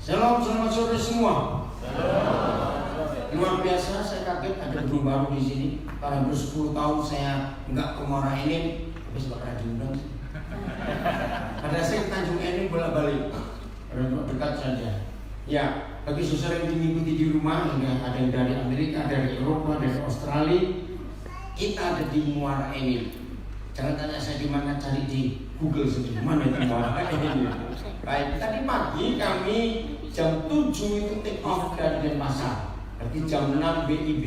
Shalom, selamat sore semua. Luar biasa, saya kaget ada gedung baru di sini. Karena hampir 10 tahun saya nggak ke Muara Enim, tapi sebagai diundang. Ada saya ke Tanjung Enim bolak-balik, dekat saja. Ya, bagi saudara yang mengikuti di rumah, ada yang dari Amerika, dari Eropa, dari Australia, kita ada di Muara Enim. Jangan tanya saya di mana, cari di Google sendiri. Mana itu Muara Enim? Baik, tadi pagi kami jam 7 itu take off dari Denpasar. Berarti jam 6 WIB.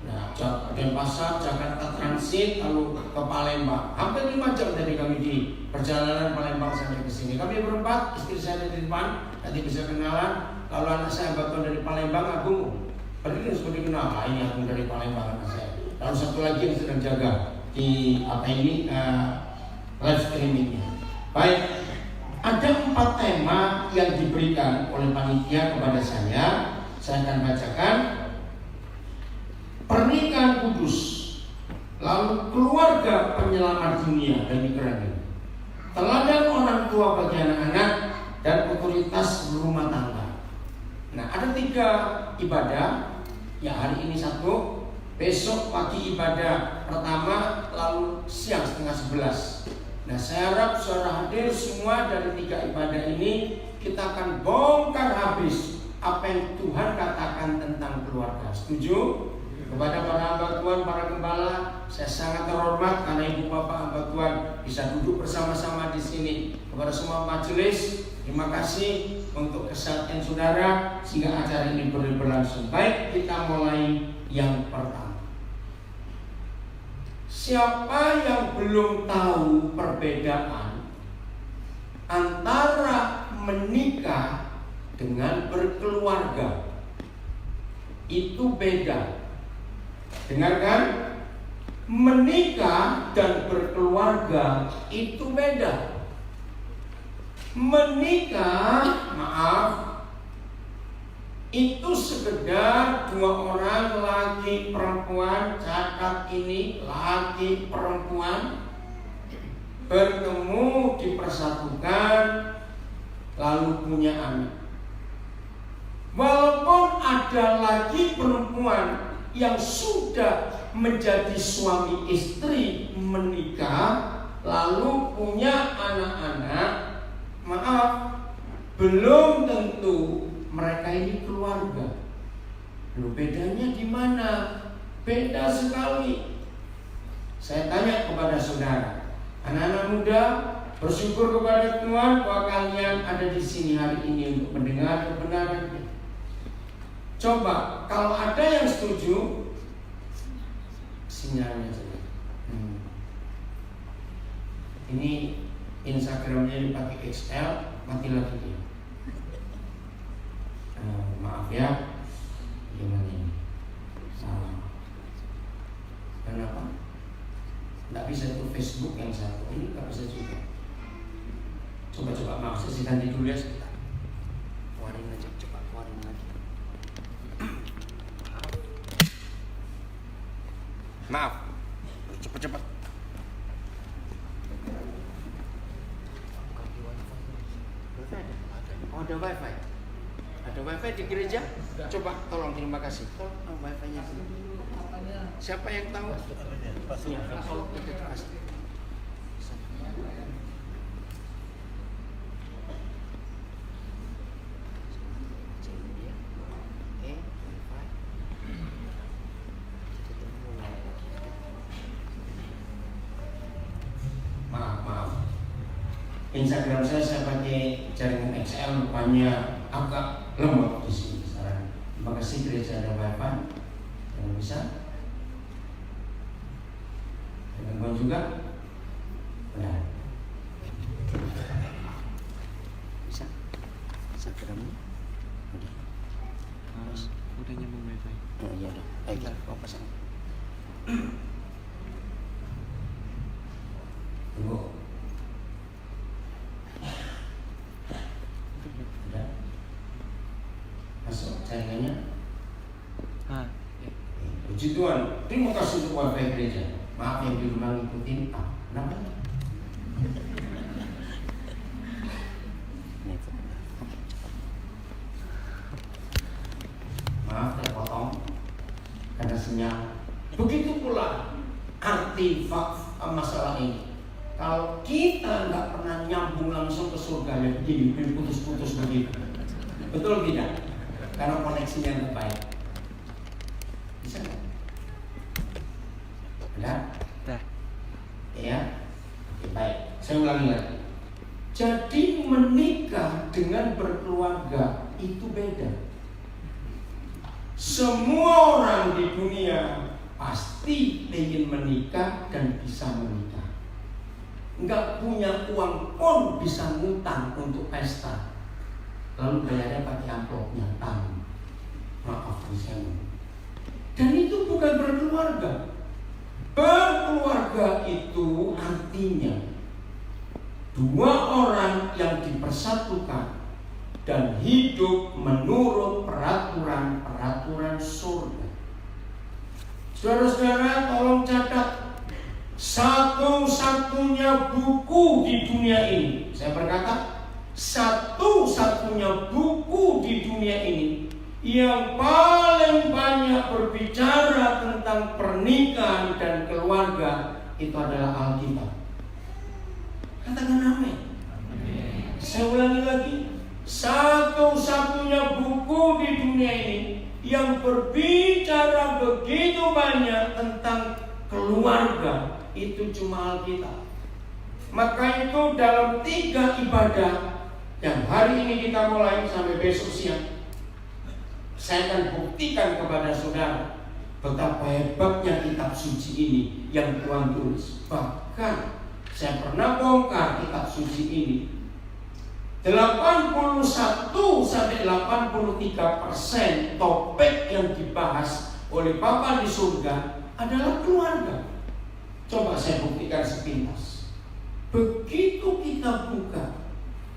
Nah, Denpasar, Jakarta Transit, lalu ke Palembang. Hampir 5 jam tadi kami di perjalanan Palembang sampai ke sini. Kami berempat, istri saya di depan, nanti bisa kenalan. Lalu anak saya Baton dari Palembang, Agung. Berarti sudah dikenal, ini Agung dari Palembang anak saya. Lalu satu lagi yang sedang jaga di live streamingnya. Baik. Ada 4 tema yang diberikan oleh panitia kepada saya. Saya akan bacakan. Pernikahan kudus, lalu keluarga penyelamat dunia, dan keren. Teladan orang tua bagi anak-anak dan otoritas rumah tangga. Nah, ada 3 ibadah. Ya, hari ini 1, besok pagi ibadah pertama, lalu siang setengah 11. Nah, saya harap saudara hadir semua dari 3 ibadah ini. Kita akan bongkar habis apa yang Tuhan katakan tentang keluarga. Setuju? Kepada para hamba Tuhan, para gembala, saya sangat terhormat karena ibu bapak hamba Tuhan bisa duduk bersama-sama di sini. Kepada semua majelis, terima kasih untuk kesehatan saudara sehingga acara ini boleh berlangsung. Baik, kita mulai yang pertama. Siapa yang belum tahu perbedaan antara menikah dengan berkeluarga? Itu beda. Dengarkan, menikah dan berkeluarga itu beda. Menikah, itu sekedar 2 orang laki perempuan, catat ini laki perempuan bertemu, dipersatukan, lalu punya anak. Walaupun ada laki perempuan yang sudah menjadi suami istri menikah lalu punya anak-anak, belum tentu mereka ini keluarga. Loh, bedanya di mana? Beda sekali. Saya tanya kepada saudara, anak-anak muda, bersyukur kepada Tuhan bahwa kalian ada di sini hari ini untuk mendengar kebenaran. Coba, kalau ada yang setuju, sinyalnya saja. Ini Instagramnya dipakai XL, mati lagi dia. Maaf ya, gimana ini? Kenapa? Nggak bisa itu Facebook yang satu, ini nggak bisa juga. Coba maaf, saya ganti dulu ya sebentar. Keluarin aja, cepat keluarin lagi. Maaf, cepat. Oh, ada wifi. Ada wifi di gereja? Coba, tolong, terima kasih. Tolong wifi-nya. Siapa yang tahu? Ya, kalau kita kasih. Instagram saya pakai jaringan XL, rupanya agak lemot di sini sekarang. Terima kasih gereja ada wifi yang bisa. Gangguan juga. Nah, bisa. Instagramnya. Udah nyambung wifi. Oh iya dong. Baiklah, kau pasang. Tunggu. Masuk jaringannya. Puji Tuhan. Terima kasih untuk wifi gereja. Maaf yang di rumah ngikutin. Kenapa? koneksinya. Begitu pula arti masalah ini. Kalau kita nggak pernah nyambung langsung ke surga, ya begini, putus-putus begitu. Betul tidak? Karena koneksinya nggak baik. Bisa nggak? Benar? Ya, oke, baik. Saya ulangi lagi. Jadi menikah dengan berkeluarga itu beda. Semua orang di dunia pasti ingin menikah dan bisa menikah. Nggak punya uang pun bisa ngutang untuk pesta. Lalu bayarnya pakai amplopnya, tamu. Maaf saya. Dan itu bukan berkeluarga. Berkeluarga itu artinya dua orang yang dipersatukan dan hidup menurut peraturan-peraturan surga. Saudara-saudara, tolong catat, satu-satunya buku di dunia ini, saya berkata, satu-satunya buku di dunia ini yang paling banyak berbicara tentang pernikahan dan keluarga itu adalah Alkitab. Katakan amin. Saya ulangi lagi, satu-satunya buku di dunia ini yang berbicara begitu banyak tentang keluarga itu cuma Alkitab. Maka itu dalam 3 ibadah yang hari ini kita mulai sampai besok siang, saya akan buktikan kepada saudara betapa hebatnya kitab suci ini yang Tuhan tulis. Bahkan saya pernah bongkar kitab suci ini, 81-83% topik yang dibahas oleh Bapa di surga adalah keluarga. Coba saya buktikan sepintas. Begitu kita buka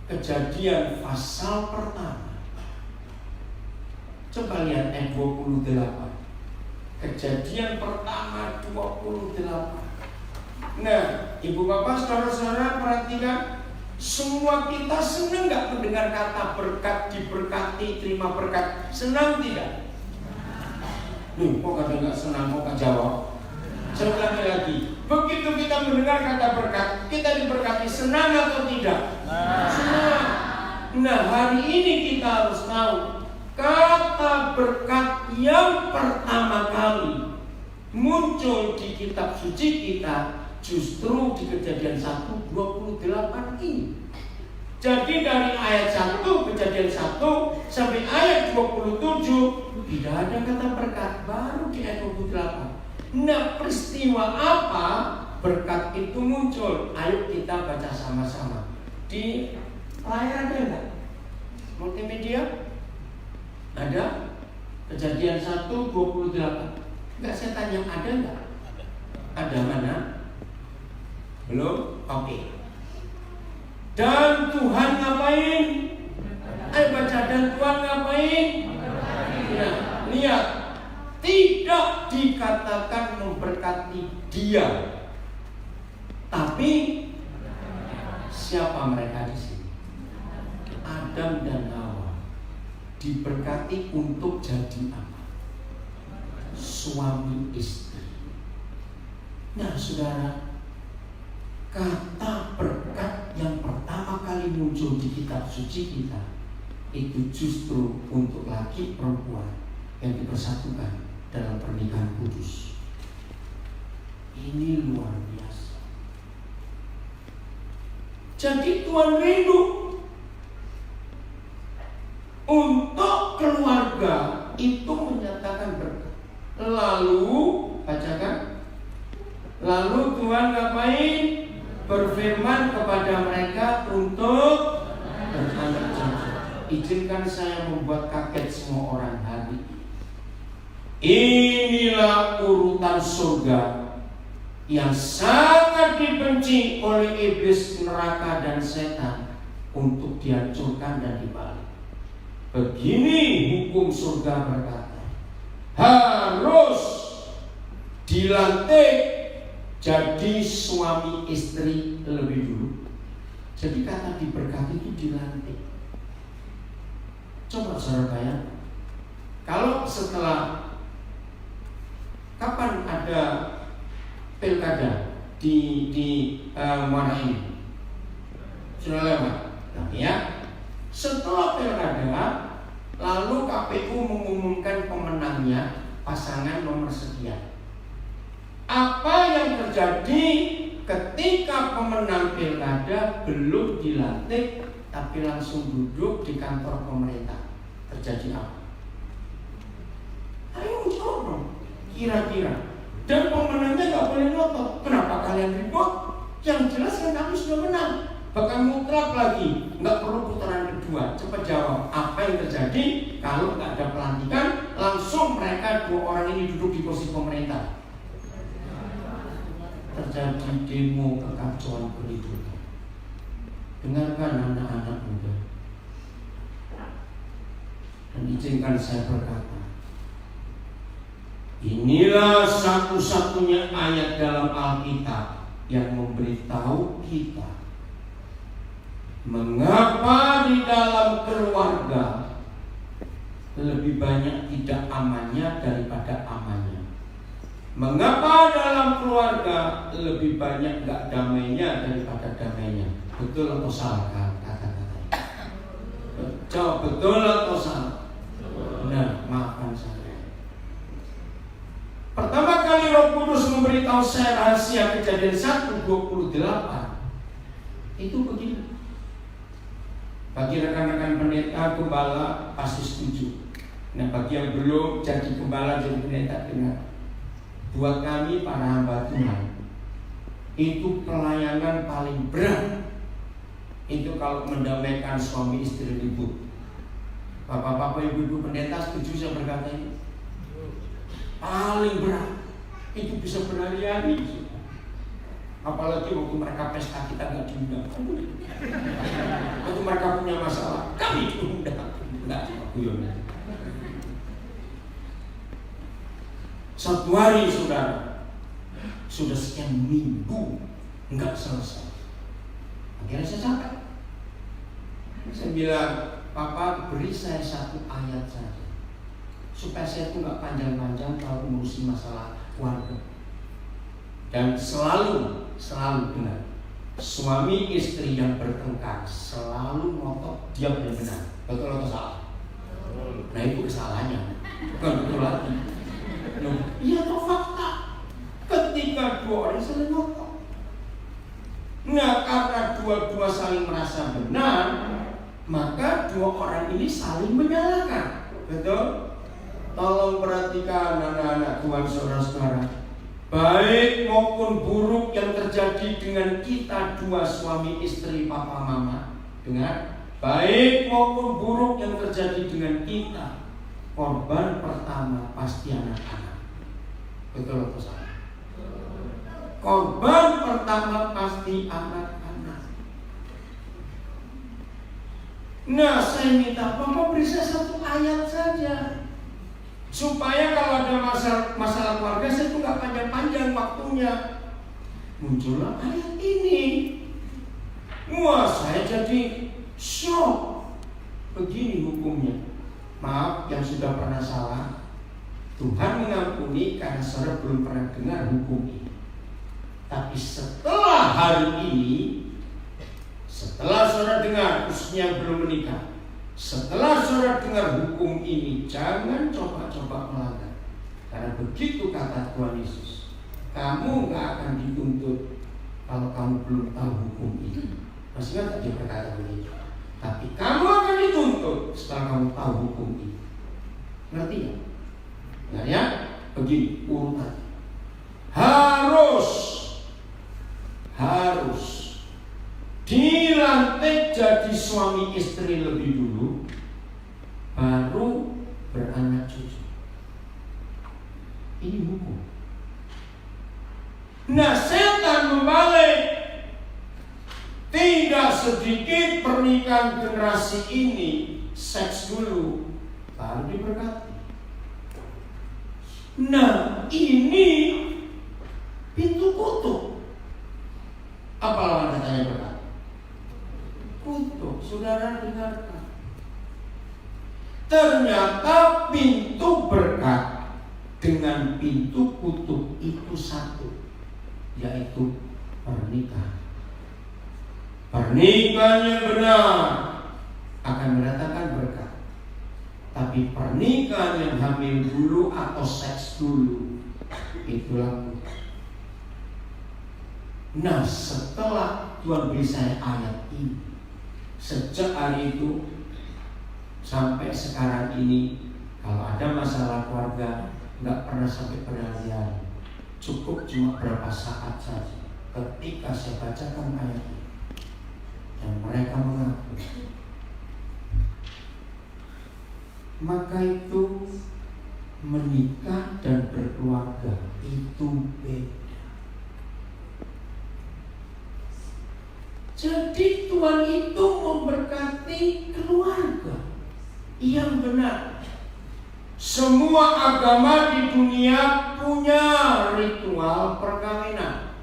Kejadian pasal pertama, coba lihat ayat 28. Kejadian pertama 28. Nah, ibu bapak, saudara-saudara, perhatikan. Semua kita senang gak mendengar kata berkat, diberkati, terima berkat? Senang tidak? Kok kadang gak senang, kok gak jawab? Saya ulangi lagi. Begitu kita mendengar kata berkat, kita diberkati, senang atau tidak? Senang. Nah, hari ini kita harus tahu kata berkat yang pertama kali muncul di kitab suci kita justru di Kejadian 1:28 ini. Jadi dari ayat 1 Kejadian 1 sampai ayat 27 tidak ada kata berkat, baru di ayat 28. Nah, peristiwa apa berkat itu muncul? Ayo kita baca sama-sama. Di layar ada enggak? Multimedia? Ada? Kejadian 1:28. Enggak, saya tanya, ada enggak? Ada mana? Belum? Oke. Dan Tuhan ngapain? Ayo baca, dan Tuhan ngapain? Nah, lihat. Tidak dikatakan memberkati dia. Tapi siapa mereka di sini? Adam dan Hawa diberkati untuk jadi apa? Suami istri. Nah, saudara, kata berkat yang pertama kali muncul di kitab suci kita itu justru untuk laki perempuan yang dipersatukan dalam pernikahan kudus. Ini luar biasa. Jadi Tuhan rindu untuk keluarga itu menyatakan berkat. Lalu, bacakan. Lalu Tuhan ngapain? Berfirman kepada mereka untuk beranak cucu. Izinkan saya membuat kaget semua orang hari ini. Inilah urutan surga yang sangat dibenci oleh iblis, neraka, dan setan untuk dihancurkan dan dibalik. Begini hukum surga berkata, harus dilantik jadi suami istri lebih dulu. Jadi kata diberkati itu dilantik. Coba saudara bayangkan, kalau setelah Kapan ada pilkada di Muara ini? Sudah lewat. Nah, ya. Setelah pilkada, lalu KPU mengumumkan pemenangnya pasangan nomor sekian. Apa yang terjadi ketika pemenang pilkada belum dilantik tapi langsung duduk di kantor pemerintah? Terjadi apa? Ayo jawab dong, kira-kira. Dan pemenangnya nggak boleh ngotot. Kenapa kalian ribut? Yang jelas kan kami sudah menang. Bahkan mutlak lagi, nggak perlu putaran kedua. Cepat jawab, apa yang terjadi kalau nggak ada pelantikan? Langsung mereka dua orang ini duduk di kursi pemerintah. Terjadi demo kekacauan berikutnya. Dengarkan anak-anak muda. Dan izinkan saya berkata, inilah satu-satunya ayat dalam Alkitab yang memberitahu kita mengapa di dalam keluarga lebih banyak tidak amannya daripada amannya. Mengapa dalam keluarga lebih banyak gak damainya daripada damainya. Betul atau salah kata-kata? Jawab betul atau salah? Benar, maafkan saya. Pertama kali Roh Kudus memberitahu saya rahasia Kejadian 1:28 itu begini. Bagi rekan-rekan pendeta, gembala pasti setuju. Nah, bagi yang belum jadi gembala, jadi pendeta, dengar. Buat kami para hamba Tuhan, itu pelayanan paling berat. Itu kalau mendamaikan suami istri ribut. Bapak-bapak, ibu-ibu pendeta setuju saya berkata ini? Paling berat. Itu bisa berhari-hari. Apalagi waktu mereka pesta kita nggak diundang. Waktu mereka punya masalah kami diundang. Enggak cuma guyon. Satu hari saudara, sudah sekian minggu enggak selesai. Akhirnya saya capek. Saya bilang, Papa beri saya satu ayat saja, supaya saya itu nggak panjang-panjang kalau ngurusin masalah keluarga. Dan selalu benar. Suami istri yang bertengkar selalu ngotot dia benar. Betul atau salah? Nah itu kesalahannya, bukan betul lagi. Iya atau fakta? Ketika dua orang saling ngotot. Nah karena dua-dua saling merasa benar, maka dua orang ini saling menyalahkan. Betul? Tolong perhatikan anak-anak Tuhan, saudara-saudara. Baik maupun buruk yang terjadi dengan kita dua suami istri papa mama. Dengar, baik maupun buruk yang terjadi dengan kita, korban pertama pasti anak-anak. Betul atau salah? Korban pertama pasti anak-anak. Nah, saya minta Papa beri saya satu ayat saja, supaya kalau ada masalah keluarga saya tuh nggak panjang-panjang waktunya. Muncullah ayat ini. Wah, saya jadi shock. Begini hukumnya. Maaf yang sudah pernah salah, Tuhan mengampuni karena saudara belum pernah dengar hukum ini. Tapi setelah hari ini, setelah saudara dengar, khususnya belum menikah, setelah saudara dengar hukum ini, jangan coba-coba melanggar. Karena begitu kata Tuhan Yesus, kamu gak akan dituntut kalau kamu belum tahu hukum ini. Masih ingat dia berkata begitu? Tapi kamu akan dituntut setelah kamu tahu hukum ini. Ngerti ya? Nah ya, begini urutan. Harus dilantik jadi suami istri lebih dulu, baru beranak cucu. Ini hukum. Nah, setan membalik. Tidak sedikit pernikahan generasi ini seks dulu, baru diberkati. Nah, ini pintu kutuk. Apa lawan katanya berkat? Kutuk. Saudara dengarkan. Ternyata pintu berkat dengan pintu kutuk yaitu pernikahan. Pernikahan yang benar akan mendatangkan berkat. Tapi pernikahan yang hamil dulu atau seks dulu, itulah. Nah, setelah Tuhan beri saya ayat ini, sejak hari itu sampai sekarang ini, kalau ada masalah keluarga, nggak pernah sampai berhari-hari, cukup cuma berapa saat saja. Ketika saya bacakan ayat ini, dan mereka mengaku, maka itu menikah dan berkeluarga itu beda. Jadi Tuhan itu memberkati keluarga yang benar. Semua agama di dunia punya ritual perkawinan.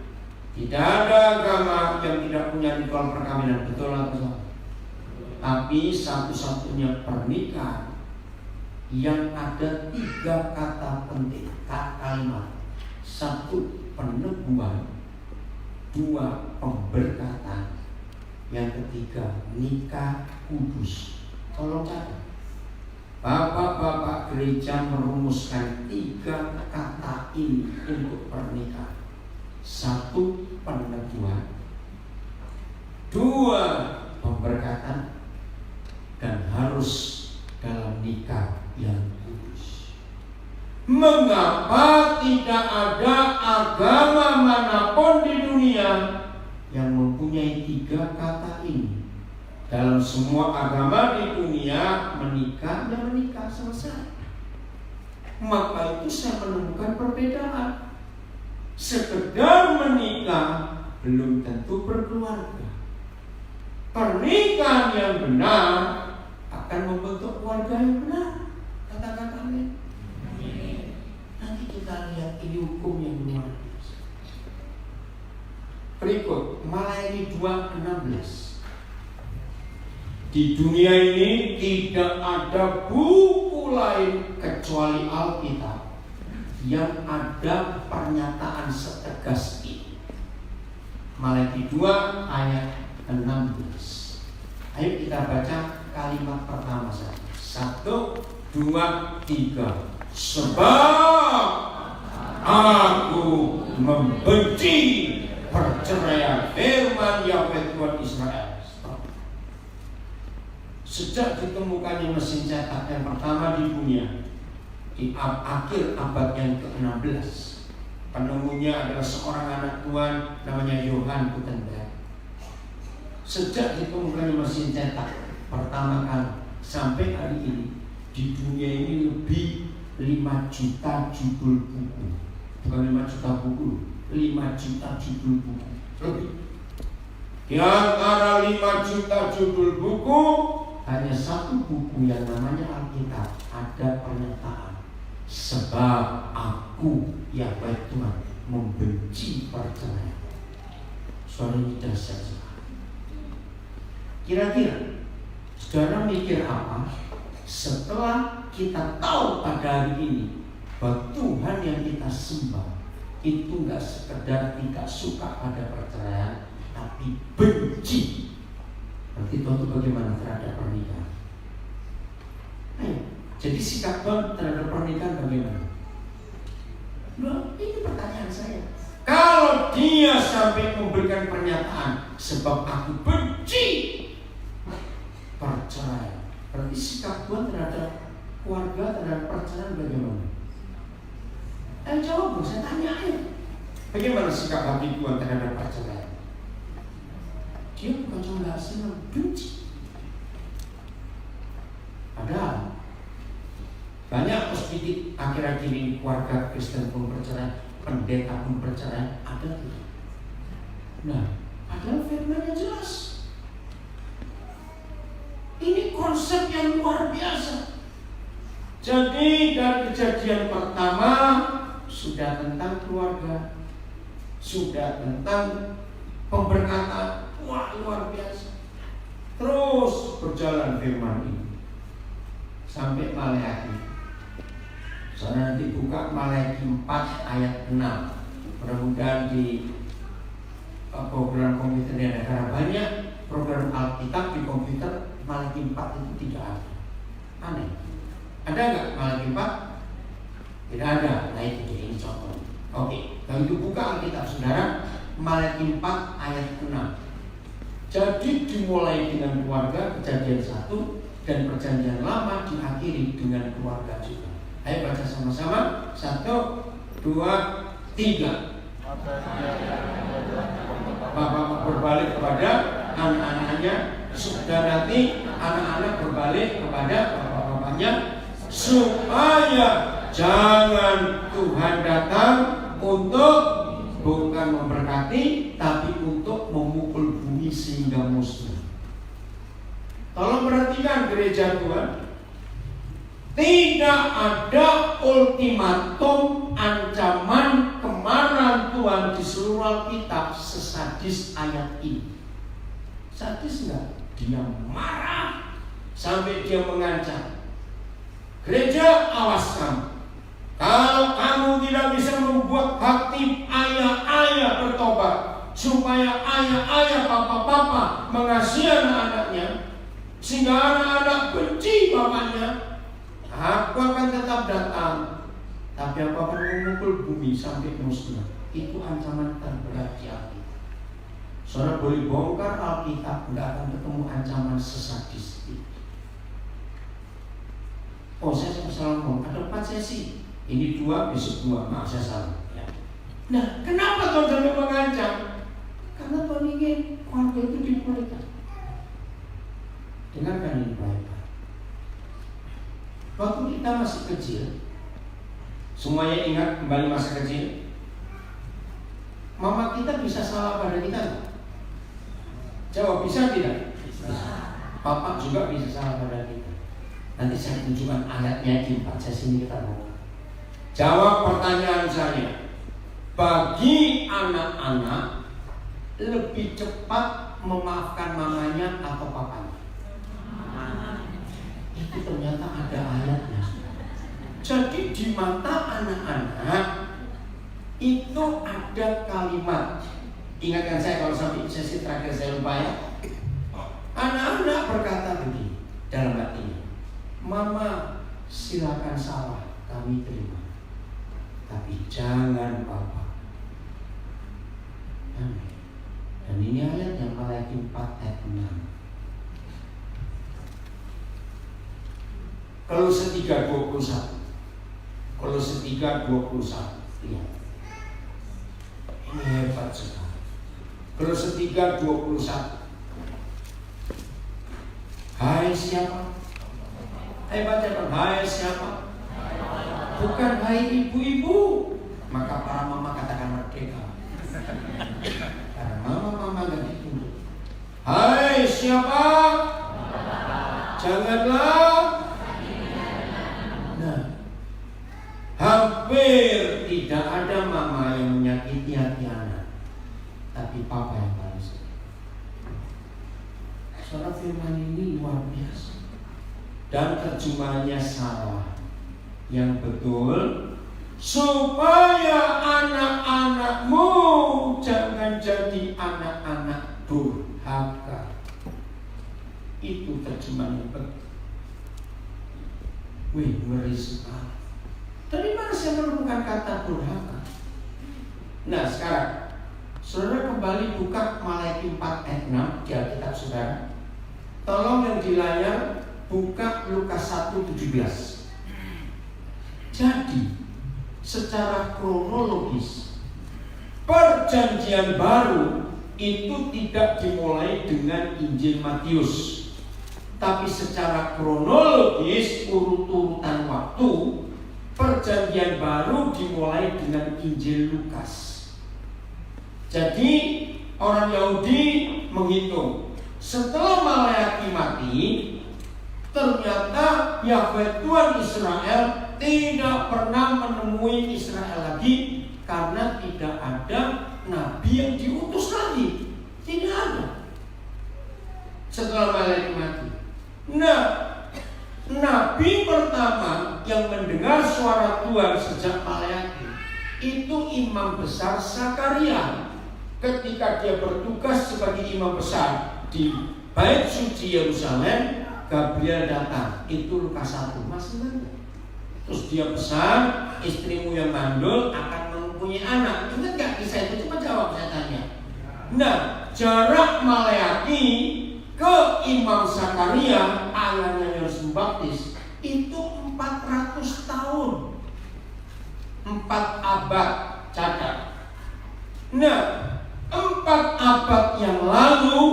Tidak ada agama yang tidak punya ritual perkawinan, betul atau salah? Tapi satu-satunya pernikahan yang ada 3 kata penting, kalimat. 1, peneguhan. 2, pemberkatan. Yang ketiga, nikah kudus. Tolong catat. Bapak-bapak gereja merumuskan 3 kata ini untuk pernikahan. 1, peneguhan. 2, pemberkatan. Dan harus dalam nikah yang kudus. Mengapa tidak ada agama manapun di dunia yang mempunyai 3 kata ini? Dalam semua agama di dunia menikah dan menikah selesai. Maka itu saya menemukan perbedaan. Sekedar menikah belum tentu berkeluarga. Pernikahan yang benar akan membentuk keluarga yang benar. Katakan amin. Nanti kita lihat ini hukum yang luar biasa. Berikut Maleakhi 2:16. Di dunia ini tidak ada buku lain kecuali Alkitab yang ada pernyataan setegas ini. Maleakhi 2 ayat 16. Ayo kita baca kalimat pertama saja. 1, 2, 3. Sebab aku membenci perceraian, firman Yahweh Tuhan Israel. Sejak ditemukannya mesin cetak yang pertama di dunia di akhir abad yang ke-16, penemunya adalah seorang anak Tuhan namanya Johannes Gutenberg. Sejak ditemukannya mesin cetak pertama kali sampai hari ini, di dunia ini lebih 5 juta judul buku. Bukan 5 juta buku, 5 juta judul buku lebih. Di antara 5 juta judul buku, hanya 1 buku yang namanya Alkitab ada pernyataan, sebab aku Yahweh Tuhan membenci perceraian. Soal ini dahsyat sekali. Kira-kira saudara mikir apa setelah kita tahu pada hari ini bahwa Tuhan yang kita sembah itu gak sekedar tidak suka pada perceraian, tapi benci. Berarti Tuhan itu bagaimana terhadap pernikahan? Jadi sikap Tuhan terhadap pernikahan bagaimana? Nah, ini pertanyaan saya. Kalau dia sampai memberikan pernyataan, sebab aku benci perceraian, berarti sikap Tuhan terhadap keluarga, terhadap perceraian bagaimana? Jawab, saya tanya aja. Bagaimana sikap hati Tuhan terhadap perceraian? Dia bukan cuma gak senang, benci. Padahal banyak hospitik akhir-akhir ini keluarga Kristen pun bercerai, pendeta pun bercerai, ada tidak? Nah, padahal firman-Nya jelas. Ini konsep yang luar biasa. Jadi dari kejadian pertama sudah tentang keluarga, sudah tentang pemberkatan. Wah, luar biasa. Terus berjalan firman ini sampai Maleakhi. Saya nanti buka Maleakhi 4 ayat 6. Mudah-mudahan di program komputer di negara banyak, program Alkitab di komputer Malaki 4 itu tidak ada. Aneh. Ada nggak Malaki 4? Tidak ada. Nah itu dia, ini contoh. Oke, kalau itu buka Alkitab saudara, Malaki 4 ayat 6. Jadi dimulai dengan keluarga, Kejadian 1, dan Perjanjian Lama diakhiri dengan keluarga juga. Ayo baca sama-sama. 1, 2, 3. Bapak berbalik kepada anak-anaknya, dan nanti anak-anak berbalik kepada bapak-bapaknya, supaya jangan Tuhan datang untuk bukan memberkati, tapi untuk memukul bumi sehingga musnah. Tolong perhatikan gereja Tuhan, tidak ada ultimatum, ancaman, kemarahan Tuhan di seluruh Alkitab sesadis ayat ini. Sadis enggak? Dia marah sampai dia mengancam. Gereja, awas kamu. Kalau kamu tidak bisa membuat hati ayah-ayah bertobat, supaya ayah-ayah, papa-papa mengasihi anak-anaknya, sehingga anak-anak benci bapaknya, aku akan tetap datang, tapi aku akan memukul bumi sampai musnah. Itu ancaman terberat di Alkitab. Saudara boleh bongkar Alkitab, tidak akan ketemu ancaman sesadis itu. Oh, saya salah ngomong, ada 4 sesi. Ini 2, besok 2. Maaf, saya salah ya. Nah, kenapa Tuhan sampai mengancam? Karena Tuhan ingin keluarga itu dipulihkan. Dengarkan ini baik-baik. Waktu kita masih kecil, semuanya ingat kembali masa kecil, mama kita bisa salah pada kita? Jawab, bisa tidak? Bisa. Papa juga bisa salah pada kita. Nanti saya tunjukkan ayatnya di 4 sesi ini kita mau. Jawab pertanyaan saya. Bagi anak-anak lebih cepat memaafkan mamanya atau papanya? Itu ternyata ada ayatnya. Jadi di mata anak-anak itu ada kalimat. Ingatkan saya kalau sampai sesi terakhir saya lupa ya. Anak-anak berkata begini dalam hatinya, Mama silakan salah, kami terima, tapi jangan papa. Amin. Dan ini ayat yang Malaki 4 ayat 6. Kolose 3:21. Kolose 3:21. Lihat. Ini hebat sekali. Kolose 3:21. Hai siapa? Hai baca, hai siapa? Bukan hai ibu-ibu. Maka para mama katakan merdeka. Karena mama-mama gak ditunjuk. Hai siapa? Janganlah. Nah, hampir tidak ada mama yang menyakiti hati anak, tapi papa yang balas. Suara firman ini luar biasa. Dan terjemahannya salah. Yang betul, supaya anak-anakmu jangan jadi anak-anak durhaka. Itu terjemahan yang betul. Wih, ngeri sekali. Dari mana saya menemukan kata durhaka? Nah sekarang saudara kembali buka Malaki 4 ayat 6 di Alkitab saudara. Tolong yang di layar buka Lukas 1:17. Jadi secara kronologis Perjanjian Baru itu tidak dimulai dengan Injil Matius, tapi secara kronologis urut-urutan waktu Perjanjian Baru dimulai dengan Injil Lukas. Jadi orang Yahudi menghitung setelah Malaki mati, ternyata Yahweh Tuhan Israel tidak pernah menemui Israel lagi karena tidak ada nabi yang diutus lagi. Tidak ada setelah Malaki mati. Nah, nabi pertama yang mendengar suara Tuhan sejak Malaki itu imam besar Zakaria. ketika dia bertugas sebagai imam besar di Bait Suci Yerusalem, Gabriel datang. Itu Lukas 1, masih ingat? Terus dia pesan, istrimu yang mandul akan mempunyai anak. Ingat gak kisah itu? Coba jawab, saya tanya. Nah, jarak Maleaki ke Imam Zakaria, ayahnya Yohanes Pembaptis, itu 400 tahun. 4 abad, catat. Nah, 4 abad yang lalu,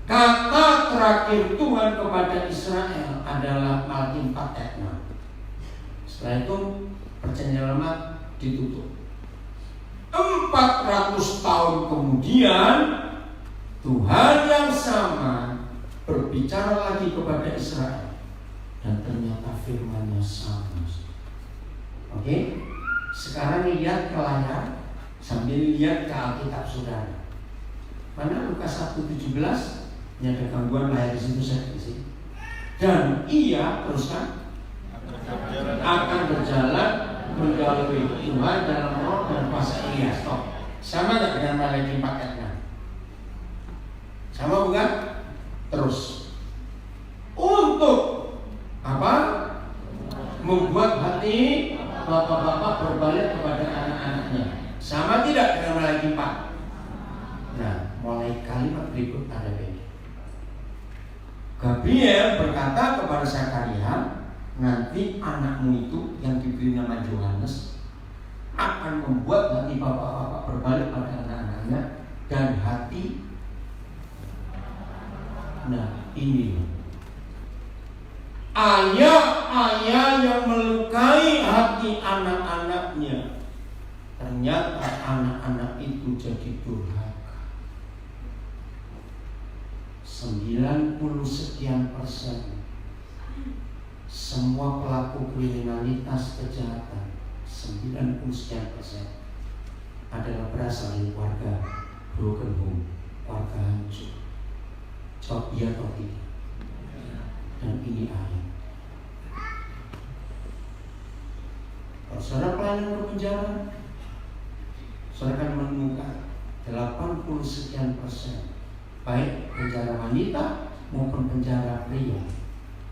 kata terakhir Tuhan kepada Israel adalah Malaki 4 ayat 6. Setelah itu perjanjian lama ditutup. 400 tahun kemudian Tuhan yang sama berbicara lagi kepada Israel, dan ternyata firman-Nya sama. Oke? Sekarang lihat ke layar sambil lihat ke Alkitab saudara. Mana Lukas 1:17? Ini ada gangguan layar di situ, saya di sini. Dan ia teruskan akan berjalan mendahului Tuhan dalam roh dan kuasa Elia. Sama tak dengan Malaki 4 ayat 6? Sama bukan? Terus untuk apa? Membuat hati bapak-bapak berbalik kepada anak-anaknya. Sama tidak dengan Malaki 4? Nah, mulai kalimat berikut ada beda. Gabriel berkata kepada Zakaria, nanti anakmu itu yang diberi nama Yohanes akan membuat hati bapak-bapak berbalik pada anak-anaknya dan hati. Nah, ini ayah-ayah yang melukai hati anak-anaknya, ternyata anak-anak itu jadi durhaka. 90 sekian persen semua pelaku kriminalitas kejahatan, 90 sekian persen adalah berasal dari keluarga broken home, keluarga hancur. Jawab iya atau tidak? Dan ini ayat. Kalau saudara pelayanan ke penjara, saudara akan menemukan 80 sekian persen, baik penjara wanita maupun penjara pria,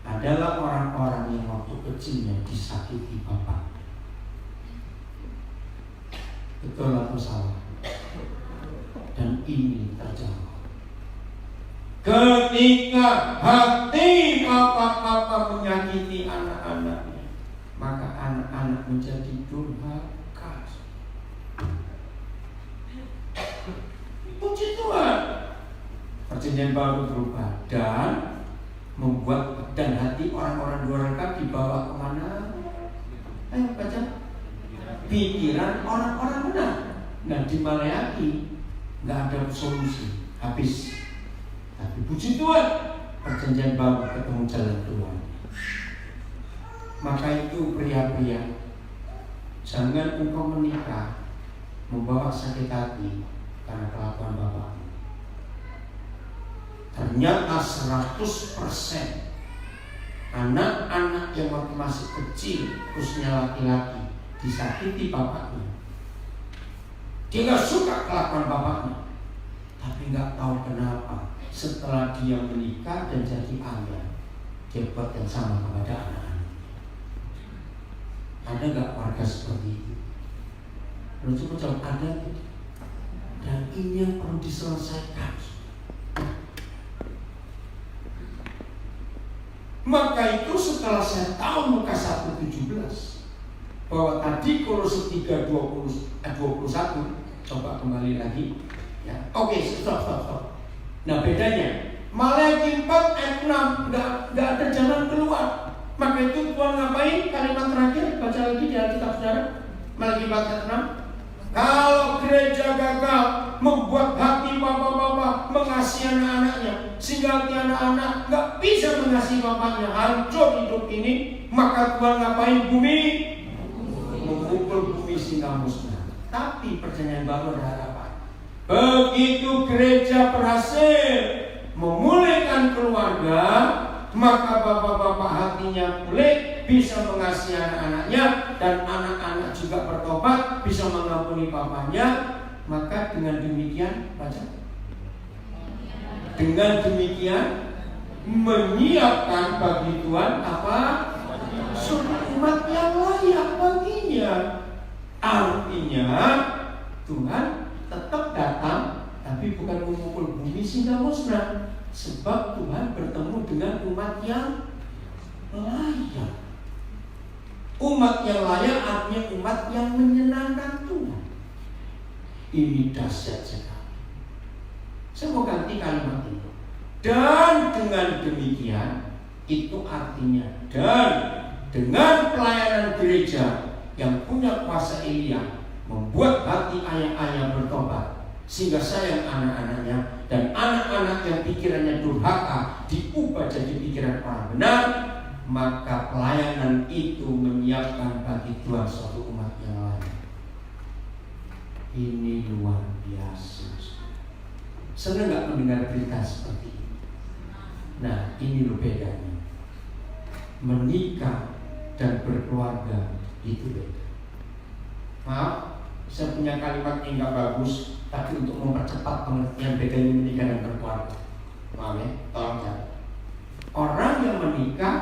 adalah orang-orang yang waktu kecilnya disakiti bapak. Betul atau salah? Dan ini terjawab ketika hati bapak-bapak menyakiti anak-anaknya, maka anak-anak menjadi durhaka. Puji Tuhan, perjanjian baru berubah dan membuat dan hati orang-orang durhaka dibawa kemana? Ayo baca. Pikiran orang-orang benar. Nah, di Maleaki nggak ada solusi, habis. Tapi puji Tuhan, perjanjian baru ketemu jalan keluar. Maka itu pria-pria, jangan engkau menikah membawa sakit hati karena kelakuan bapakmu. Ternyata 100% anak-anak yang waktu masih kecil, khususnya laki-laki, disakiti bapaknya. Dia gak suka kelakuan bapaknya, tapi gak tahu kenapa setelah dia menikah dan jadi ayah, dia buat yang sama kepada anak-anak. Ada gak warga seperti itu? Lalu coba jawab, ada tidak? Dan ini yang perlu diselesaikan. Maka itu setelah saya tahu Lukas 1:17 bahwa tadi Kolose 3:21, coba kembali lagi ya. Oke, stop. Nah, bedanya Malaki 4 ayat 6 enggak ada jalan keluar. Maka itu Tuhan ngapain? Kalimat terakhir baca lagi di Alkitab saudara. Malaki 4 ayat 6. Kalau gereja gagal membuat hati bapak-bapak mengasihi anak-anaknya, sehingga hati anak-anak gak bisa mengasihi bapaknya, hancur hidup ini, maka Tuhan ngapain? Bumi memukul bumi sehingga musnah. Tapi perjanjian baru ada harapan. Begitu gereja berhasil memulihkan keluarga, maka bapak-bapak hatinya pulih, bisa mengasihi anak-anaknya, dan anak-anak juga bertobat, bisa mengampuni bapaknya. Maka dengan demikian, baca. Dengan demikian menyiapkan bagi Tuhan apa? Suatu umat yang layak baginya. Artinya Tuhan tetap datang, tapi bukan memukul bumi sehingga musnah. Sebab Tuhan bertemu dengan umat yang layak. Umat yang layak artinya umat yang menyenangkan Tuhan. Ini dahsyat sekali. Saya mau ganti kalimat itu. Dan dengan demikian, itu artinya dan dengan pelayanan gereja yang punya kuasa Elia membuat hati ayah-ayah bertobat, sehingga sayang anak-anaknya, dan anak-anak yang pikirannya durhaka diubah jadi pikiran orang benar, maka pelayanan itu menyiapkan bagi Tuhan suatu umat yang lain. Ini luar biasa. Senang gak mendengar berita seperti ini? Nah, ini loh bedanya. Menikah dan berkeluarga itu beda. Maaf, saya punya kalimat yang gak bagus, tapi untuk mempercepat pengertian bedanya menikah dan berkeluarga. Maaf ya, tolong jangan. Orang yang menikah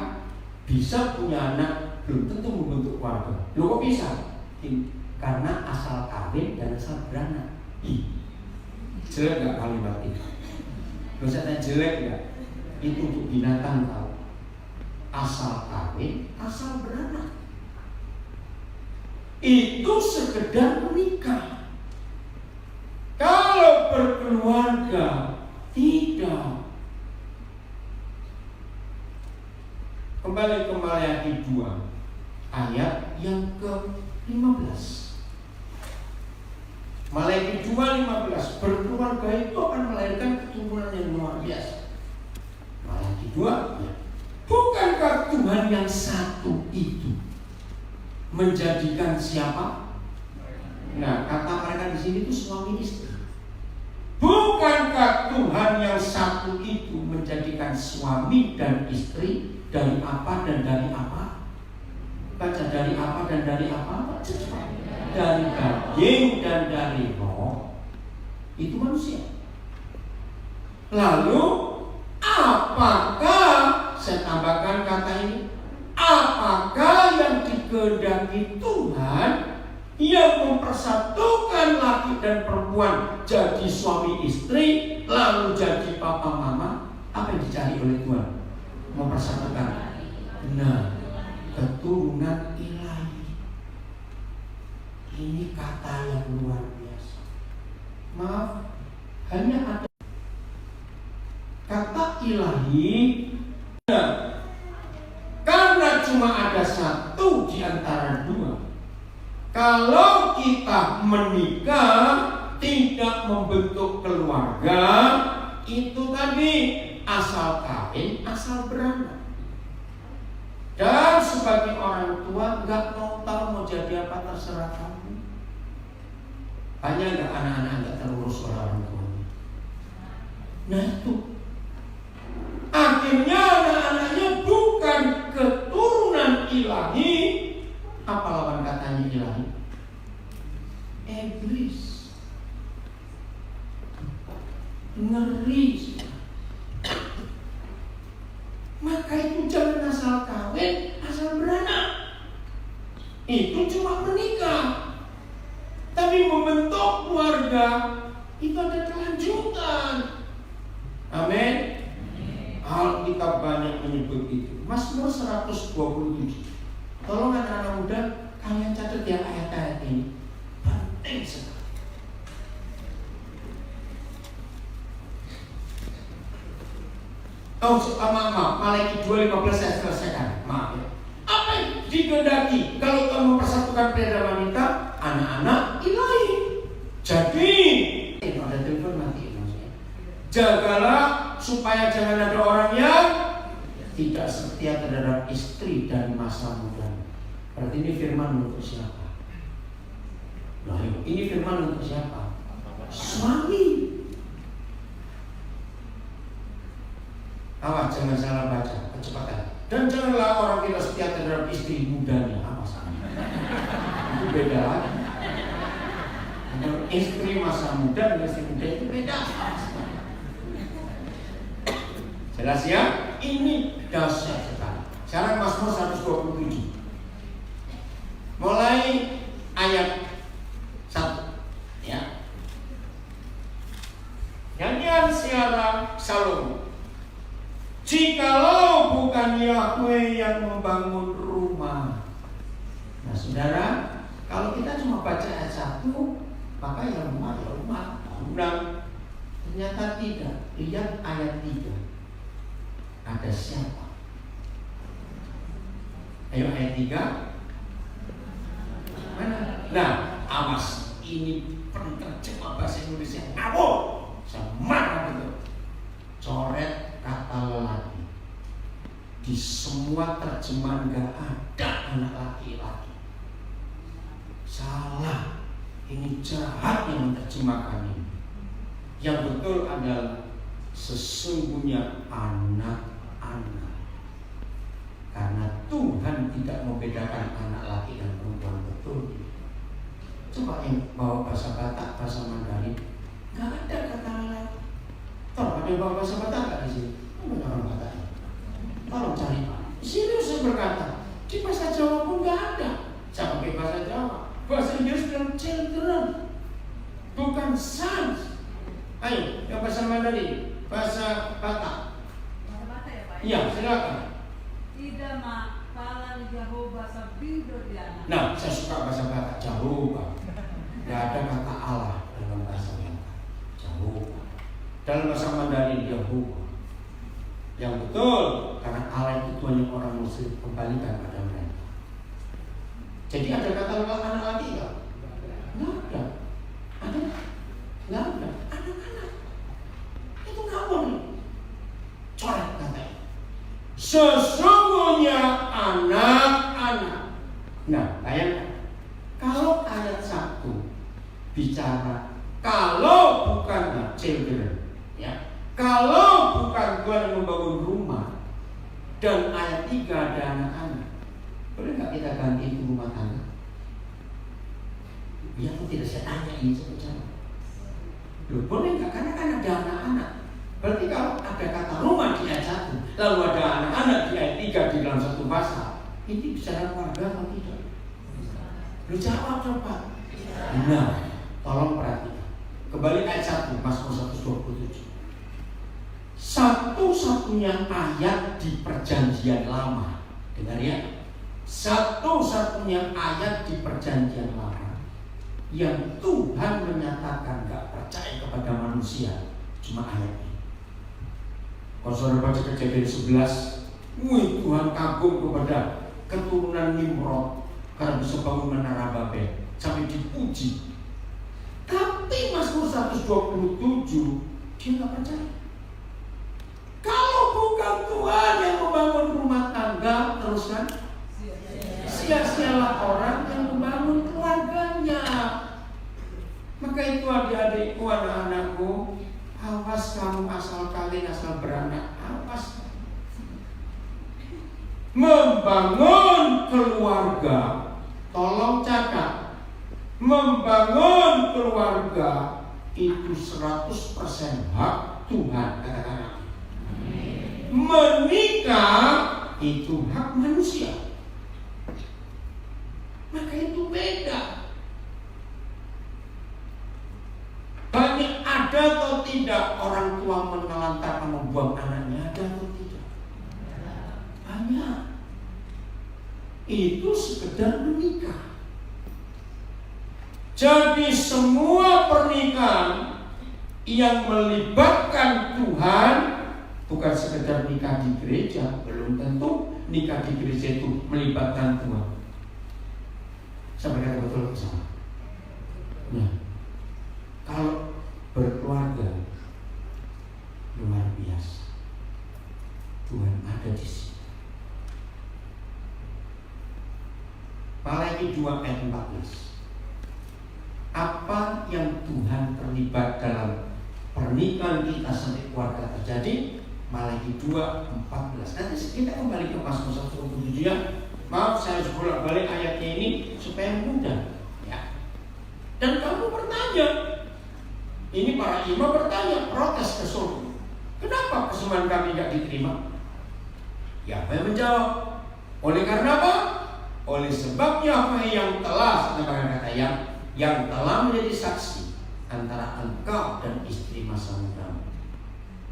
bisa punya anak, belum tentu membentuk keluarga. Loh kok bisa? Karena asal kawin dan asal beranak. Jelek gak kalimat itu? Loh saya tanya jelek gak? Itu untuk binatang tahu. Asal kawin, asal beranak. Itu sekedar menikah. Kalau berkeluarga, tidak. Kembali ke Maleakhi 2 ayat yang ke-15. Maleakhi 2:15, berkeluarga itu akan melahirkan keturunan yang luar biasa. Maleakhi 2, ya. Bukankah Tuhan yang satu itu menjadikan siapa? Nah, kata mereka di sini itu suami istri. Bukankah Tuhan yang satu itu menjadikan suami dan istri dari apa dan dari apa? Baca, dari apa dan dari apa? Cepat. Dari daging dan dari roh. Itu manusia. Lalu apakah, saya tambahkan kata ini, apakah yang dikehendaki Tuhan yang mempersatukan laki dan perempuan jadi suami istri, lalu jadi papa mama? Apa yang dicari oleh Tuhan? Mempersatukan. Nah, keturunan ilahi. Ini kata yang luar biasa. Maaf, hanya ada kata ilahi. Nah, karena cuma ada satu di antara dua. Kalau kita menikah tidak membentuk keluarga, itu tadi asal kawin, asal beranak. Dan sebagai orang tua nggak mau tahu mau jadi apa, terserah kamu. Hanya nggak anak-anak nggak terurus oleh orang tuanya. Nah itu akhirnya anak-anaknya bukan keturunan ilahi. Apa lawan katanya ilahi? Iblis. Ngeri. Maka itu jangan asal kawin, asal beranak. Itu cuma menikah. Tapi membentuk keluarga itu ada kelanjutan. Amin. Alkitab banyak menyebut itu. Mazmur 127. Tolong anak-anak muda, kalian catat ya ayat-ayat ini. Penting sekali. Maaf, Maleakhi 2:15 saya selesaikan. Maaf ya. Apa yang dikehendaki? Kalau kamu mempersatukan pria dan wanita, anak-anak ilahi. Jadi, ada telepon mati maksudnya. Jagalah supaya jangan ada orang yang tidak setia terhadap istri dari masa muda. Berarti ini firman untuk siapa? Nah, ini firman untuk siapa? Suami. Awas jangan salah baca, kecepatan. Dan janganlah orang tidak setia terhadap istri mudanya. Apa salahnya? Itu beda lagi. Istri masa muda dengan istri muda itu beda. Jelas ya? Ini dahsyat sekali. Sekarang Mazmur 127. Mulai ayat 1 ya. Nyanyian siara Salomo. Jikalau bukan Yahweh yang membangun rumah. Nah saudara, kalau kita cuma baca ayat 1, maka ya rumah, bangunan. Ternyata tidak. Lihat ayat 3. Ada siapa? Ayo ayat 3. Mana? Nah, awas. Ini penerjemah bahasa Indonesia ngawur. Sama betul. Coret kata lelaki. Di semua terjemahan gak ada anak laki-laki. Salah. Ini jahat yang menerjemahkan ini. Yang betul adalah sesungguhnya anak-anak. Karena Tuhan tidak membedakan anak laki dan perempuan, betul. Coba yang bawa bahasa Batak, bahasa Mandarin, nggak ada kata laki. Tolong ada yang bawa bahasa Batak nggak di sini? Mana orang Bataknya? Tolong cari. Serius saya berkata, di bahasa Jawa pun nggak ada. Saya pakai bahasa Jawa. Bahasa Inggris bilang children, bukan sons. Ayo, yang bahasa Mandarin, bahasa Batak. Bahasa Batak ya Pak? Iya, silakan. Tidak makalan Jehovah sabido diana. Nah, saya suka bahasa Batak, Jehovah. Tidak ada kata Allah dalam bahasa Batak. Jehovah. Dalam bahasa Mandarin, Jehovah. Yang betul, karena Allah itu hanya orang Muslim, kembalikan pada mereka. Jadi ada kata anak laki nggak? Nggak ada. Ada? Nggak ada. Anak-anak. Itu ngawur nih. Coret katanya. Sesungguhnya anak-anak. Nah, bayangkan. Kalau ayat 1 bicara kalau bukan children, ya. Kalau bukan Tuhan yang membangun rumah, dan ayat 3 ada anak-anak. Boleh nggak kita ganti itu rumah tangga? Ya, tidak saya tanya ini sebenarnya. Loh, boleh nggak? Karena kan ada anak-anak. Berarti kalau ada kata rumah di ayat 1, lalu ada anak-anak di ayat 3 di dalam satu pasal, ini bicara keluarga atau tidak? Lu jawab coba. Nah, tolong perhatikan. Kembali ayat 1, Mazmur 127. Satu-satunya ayat di perjanjian lama. Dengar ya. Satu-satunya ayat di perjanjian lama yang Tuhan menyatakan gak percaya kepada manusia, cuma ayat ini. Kalau saudara baca Kejadian 11, Tuhan kagum kepada keturunan Nimrod karena bisa bangun menara Babel, sampai dipuji. Tapi Mazmur 127 dia gak percaya. Kalau bukan Tuhan yang membangun rumah tangga, teruskan, sia-sialah orang yang membangun keluarganya. Maka itu adik-adikku, anak-anakku, awas kamu asal kalian asal beranak, awas. Membangun keluarga, tolong catat, membangun keluarga itu 100% hak Tuhan, katakan. Menikah itu hak manusia. Maka itu beda. Banyak ada atau tidak orang tua menelantarkan membuang anaknya, ada atau tidak? Banyak. Itu sekedar menikah. Jadi semua pernikahan yang melibatkan Tuhan bukan sekedar nikah di gereja, belum tentu nikah di gereja itu melibatkan Tuhan. Sampai kata betul ke sana. Nah, kalau berkeluarga luar biasa, Tuhan ada di sini. Walawi 2 ayat 14. Apa yang Tuhan terlibat dalam pernikahan kita sampai keluarga terjadi? Walawi 2:14. Nanti kita kembali ke Mazmur 127 ya. Maaf saya harus bolak-balik ayatnya ini supaya mudah ya. Dan kamu bertanya Fatimah bertanya, protes ke sultan. Kenapa kesembuhan kami tidak diterima? Yahweh menjawab, oleh karena apa? Oleh sebab Yahweh yang telah, kata yang telah menjadi saksi antara engkau dan istri masa mudamu,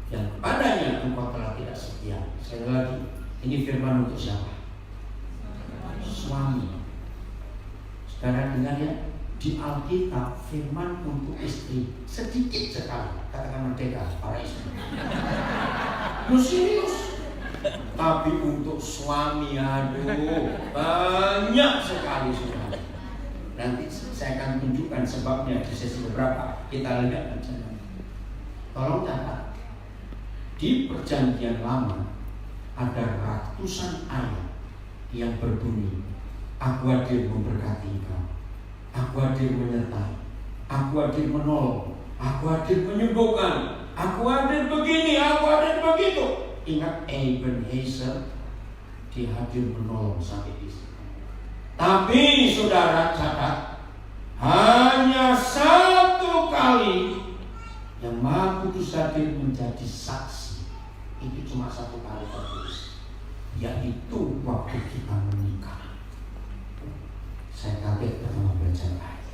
yang kepadanya engkau telah tidak setia. Sekali lagi, ini firman untuk siapa? Suami. Saudara dengar ya, di Alkitab firman untuk istri sedikit sekali. Katakan merdeka para istri. Serius. Tapi untuk suami, aduh, banyak sekali suami. Nanti saya akan tunjukkan sebabnya di sesi beberapa. Kita lihat aja. Tolong catat. Di Perjanjian Lama ada ratusan ayat yang berbunyi, aku hadir memberkati engkau, aku hadir menyertai, aku hadir menolong, aku hadir menyembuhkan, aku hadir begini, aku hadir begitu. Ingat Ebenezer, dia hadir menolong sampai di sini. Tapi saudara catat, hanya satu kali yang Maha Kudus hadir menjadi saksi. Itu cuma satu kali tertulis, yaitu waktu kita menikah. Saya kaget pertama baca ayat.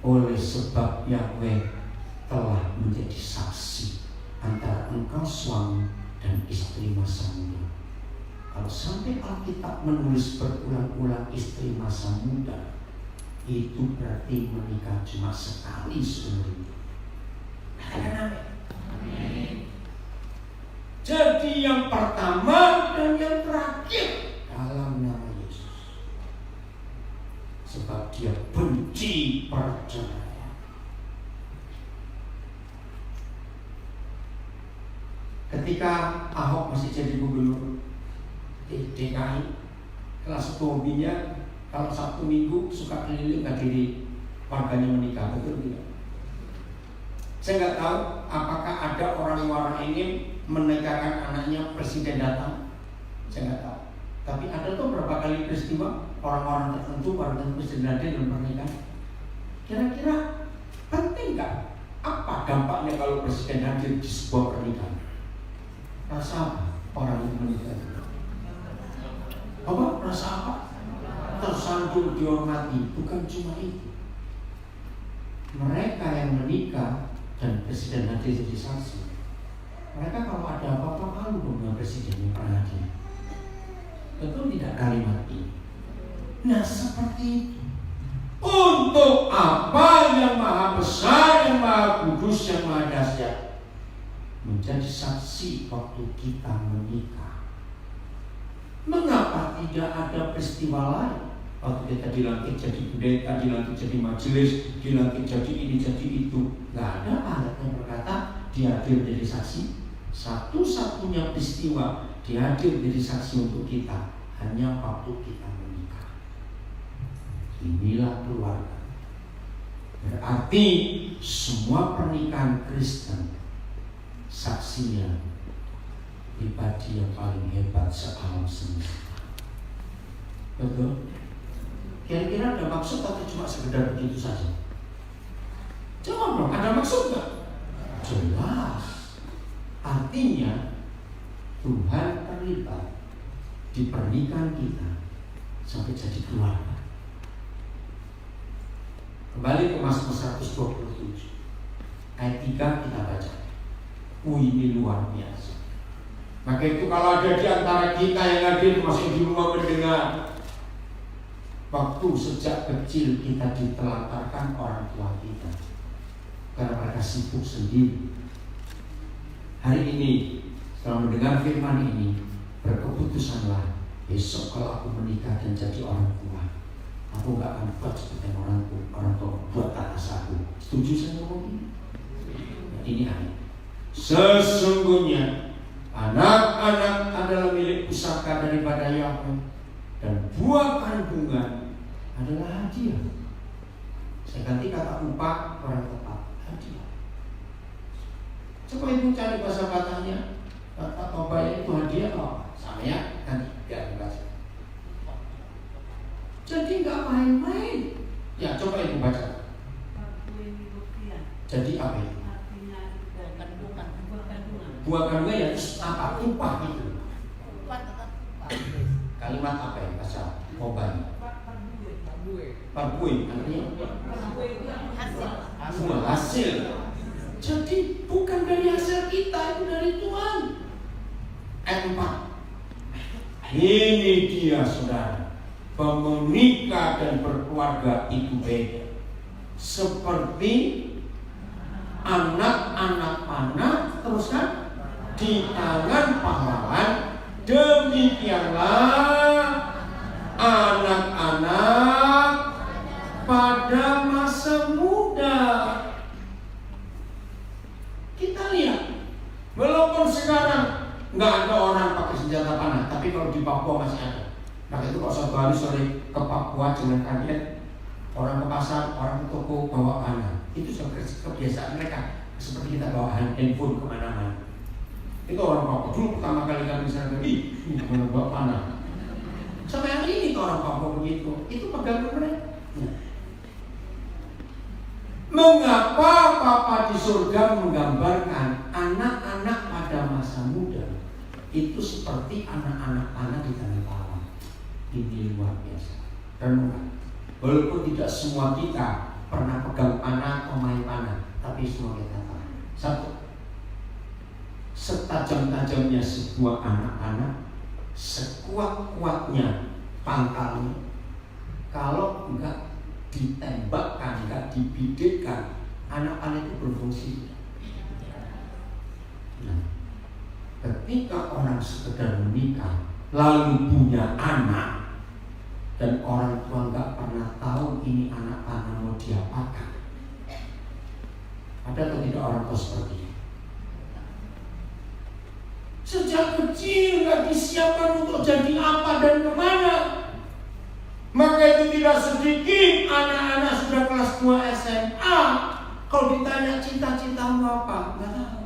Oleh sebab Yahweh telah menjadi saksi antara engkau suami dan istri masa muda. Kalau sampai Alkitab menulis berulang-ulang istri masa muda, itu berarti menikah cuma sekali seumur hidup. Katakan amin. Jadi yang pertama dan yang terakhir dalam nama Yesus. Sebab dia benci perceraian. Ketika Ahok masih jadi gubernur di DKI, salah satu hobinya kalau Sabtu Minggu suka keliling ngadiri warganya menikah, betul tidak? Saya nggak tahu apakah ada orang-orang ini menikahkan anaknya presiden datang. Saya nggak tahu. Tapi ada tuh berapa kali peristiwa orang-orang tertentu warga presiden hadir dan pernikahan. Kira-kira penting nggak? Apa dampaknya kalau presiden hadir di sebuah pernikahan? Rasa apa orang yang menikah? Apa? Rasa apa? Tersanjung, dihormati. Bukan cuma itu. Mereka yang menikah dan presiden hadir jadi saksi, mereka kalau ada apa-apa malu dengan presiden yang pernah hadir. Betul tidak kalimat ini? Nah seperti itu. Untuk apa yang maha besar, yang maha kudus, yang maha dahsyat menjadi saksi waktu kita menikah? Mengapa tidak ada peristiwa lain? Waktu kita dilantik jadi pendeta, dilantik jadi majelis, dilantik jadi ini, jadi itu. Gak ada ayat yang berkata dia hadir menjadi saksi. Satu-satunya peristiwa dia hadir menjadi saksi untuk kita hanya waktu kita menikah. Inilah keluarga. Berarti semua pernikahan Kristen saksinya pribadi yang paling hebat se-alam semesta. Betul? Kira-kira ada maksud atau cuma sekedar begitu saja? Jawab dong, ada maksud nggak? Jelas. Artinya Tuhan terlibat di pernikahan kita sampai jadi keluarga. Kembali ke Mazmur 127 ayat 3 kita baca. Ini luar biasa. Maka itu kalau ada di antara kita yang hadir masih di rumah mendengar, waktu sejak kecil kita ditelantarkan orang tua kita karena mereka sibuk sendiri. Hari ini setelah mendengar firman ini, berkeputusanlah besok kalau aku menikah dan jadi orang tua, aku gak akan buat seperti orang tua buat atas aku. Setuju saya ngomong ini? Nah, ini ayat. Sesungguhnya anak-anak adalah milik pusaka daripada Yahweh, dan buah kandungan adalah hadiah. Saya ganti kata upah orang tepat, hadiah. Coba ibu cari bahasa katanya, kata bayar itu hadiah apa? Sama ya, nanti biar dibaca. Jadi nggak main-main. Ya coba ibu baca. Jadi apa itu? Artinya Buah kandungan. buah kandungan. Buah kandungan ya terus apa? Upah itu. Upah tetap upah. Kalimat apa ya bahasa Koban? Parbui artinya Hasil. buah hasil. Jadi bukan dari hasil kita, itu dari Tuhan. Ayat 4. Ini dia saudara, menikah dan berkeluarga itu beda. Seperti anak-anak panah, terus kan di tangan pahlawan, demikianlah anak-anak pada masa muda. Kita lihat, walaupun sekarang nggak ada orang pakai senjata panah, tapi kalau di Papua masih ada. Maka itu kalau suatu hari sore ke Papua jangan kaget, orang ke pasar, orang ke toko bawa panah. Itu kebiasaan mereka, seperti kita bawa handphone kemana-mana. Itu orang Papua. Dulu pertama kali kami sana lagi, bawa panah. Sampai hari ini tuh orang Papua begitu. Itu pegangan mereka. Mengapa Papa di surga menggambarkan anak-anak pada masa muda itu seperti anak-anak panah di tangan pahlawan? Ini luar biasa. Renungkan. Walaupun tidak semua kita pernah pegang panah atau main panah, tapi semua kita tahu. Satu, setajam-tajamnya sebuah anak panah, sekuat-kuatnya pangkalnya, kalau enggak ditembakkan, enggak dibidikkan, anak panah itu berfungsi. Nah, ketika orang sekedar menikah lalu punya anak dan orang tua enggak pernah tahu ini anak panah mau diapakan, ada atau tidak orang tua seperti ini? Sejak kecil nggak disiapkan untuk jadi apa dan kemana. Maka itu tidak sedikit anak-anak sudah kelas 2 SMA, kalau ditanya cita-citamu apa, nggak tahu.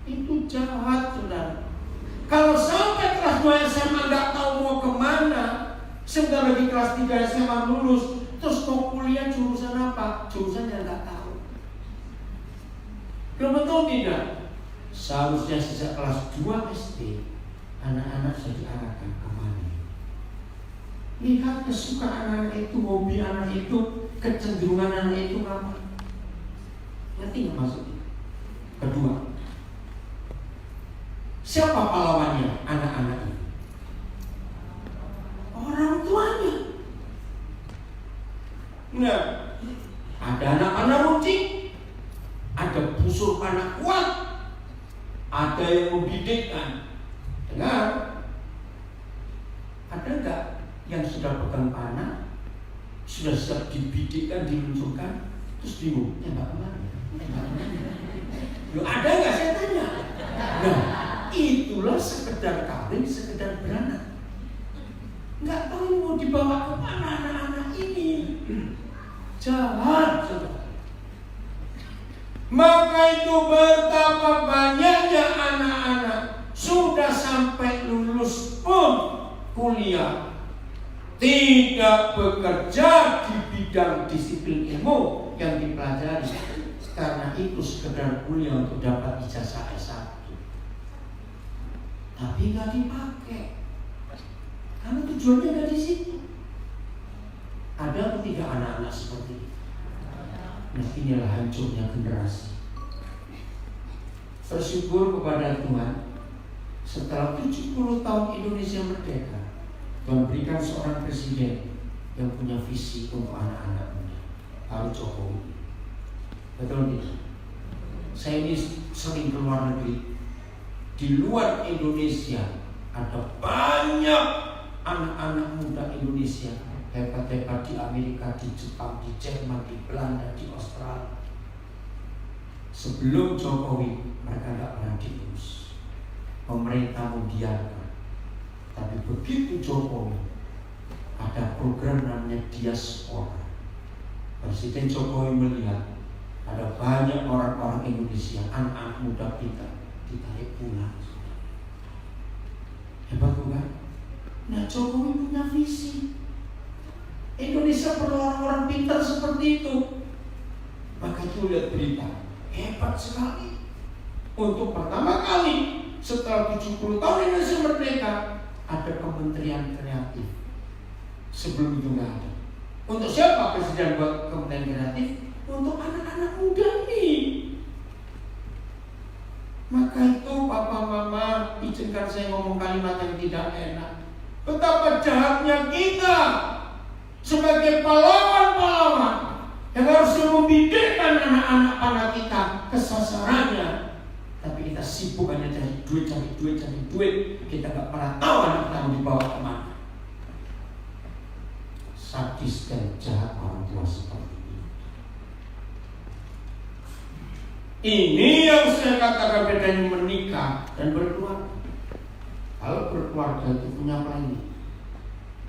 Itu jahat, saudara. Kalau sampai kelas 2 SMA nggak tahu mau kemana, sebentar lagi kelas 3 SMA lulus, terus mau kuliah jurusan apa? Jurusan yang nggak tahu. Betul tidak? Seharusnya sejak kelas 2 SD anak-anak sudah diarahkan kemana? Lihat kesukaan anak itu, hobi anak itu, kecenderungan anak itu apa? Ngerti nggak maksudnya? Kedua, siapa pahlawannya anak-anak ini? Orang tuanya. Nah, ada anak panah runcing, ada busur panah kuat, ada yang membidikkan. Dengar, ada enggak yang sudah pegang panah, sudah siap dibidikkan, diluncurkan, terus bingung, nembak kemana? Loh, ada enggak saya tanya? Nah, itulah sekedar kawin, sekedar beranak. Enggak tahu mau dibawa kemana anak-anak ini. Jahat, saudara. Maka itu betapa banyaknya anak-anak sudah sampai lulus pun kuliah, tidak bekerja di bidang disiplin ilmu yang dipelajari, karena itu sekedar kuliah untuk dapat ijazah S1, tapi nggak dipakai karena tujuannya nggak di situ. Ada atau tidak anak-anak seperti ini? Nah, inilah hancurnya generasi. Bersyukur kepada Tuhan, setelah 70 tahun Indonesia merdeka, Tuhan berikan seorang presiden yang punya visi untuk anak-anak muda, Pak Jokowi. Betul tidak? Saya ini sering keluar negeri. Di luar Indonesia ada banyak anak-anak muda Indonesia hebat-hebat di Amerika, di Jepang, di Jerman, di Belanda, di Australia. Sebelum Jokowi mereka tidak pernah diurus, pemerintah membiarkan. Tapi begitu Jokowi, ada program namanya diaspora. Presiden Jokowi melihat ada banyak orang-orang Indonesia, anak-anak muda kita ditarik pulang. Hebat bukan? Nah, Jokowi punya visi. Indonesia perlu orang-orang pintar seperti itu. Maka itu lihat berita, hebat sekali. Untuk pertama kali setelah 70 tahun Indonesia merdeka, ada Kementerian Kreatif. Sebelum itu nggak ada. Untuk siapa Presiden buat Kementerian Kreatif? Untuk anak-anak muda nih. Maka itu Papa Mama, izinkan saya ngomong kalimat yang tidak enak. Betapa jahatnya kita sebagai pahlawan-pahlawan yang harusnya membidikkan anak-anak kita ke sasarannya, tapi kita sibuk hanya cari duit. Kita gak pernah tahu anak kita mau dibawa kemana. Sadis dan jahat orang tua seperti ini. Ini yang saya katakan bedanya menikah dan berkeluarga. Kalau berkeluarga itu punya planning,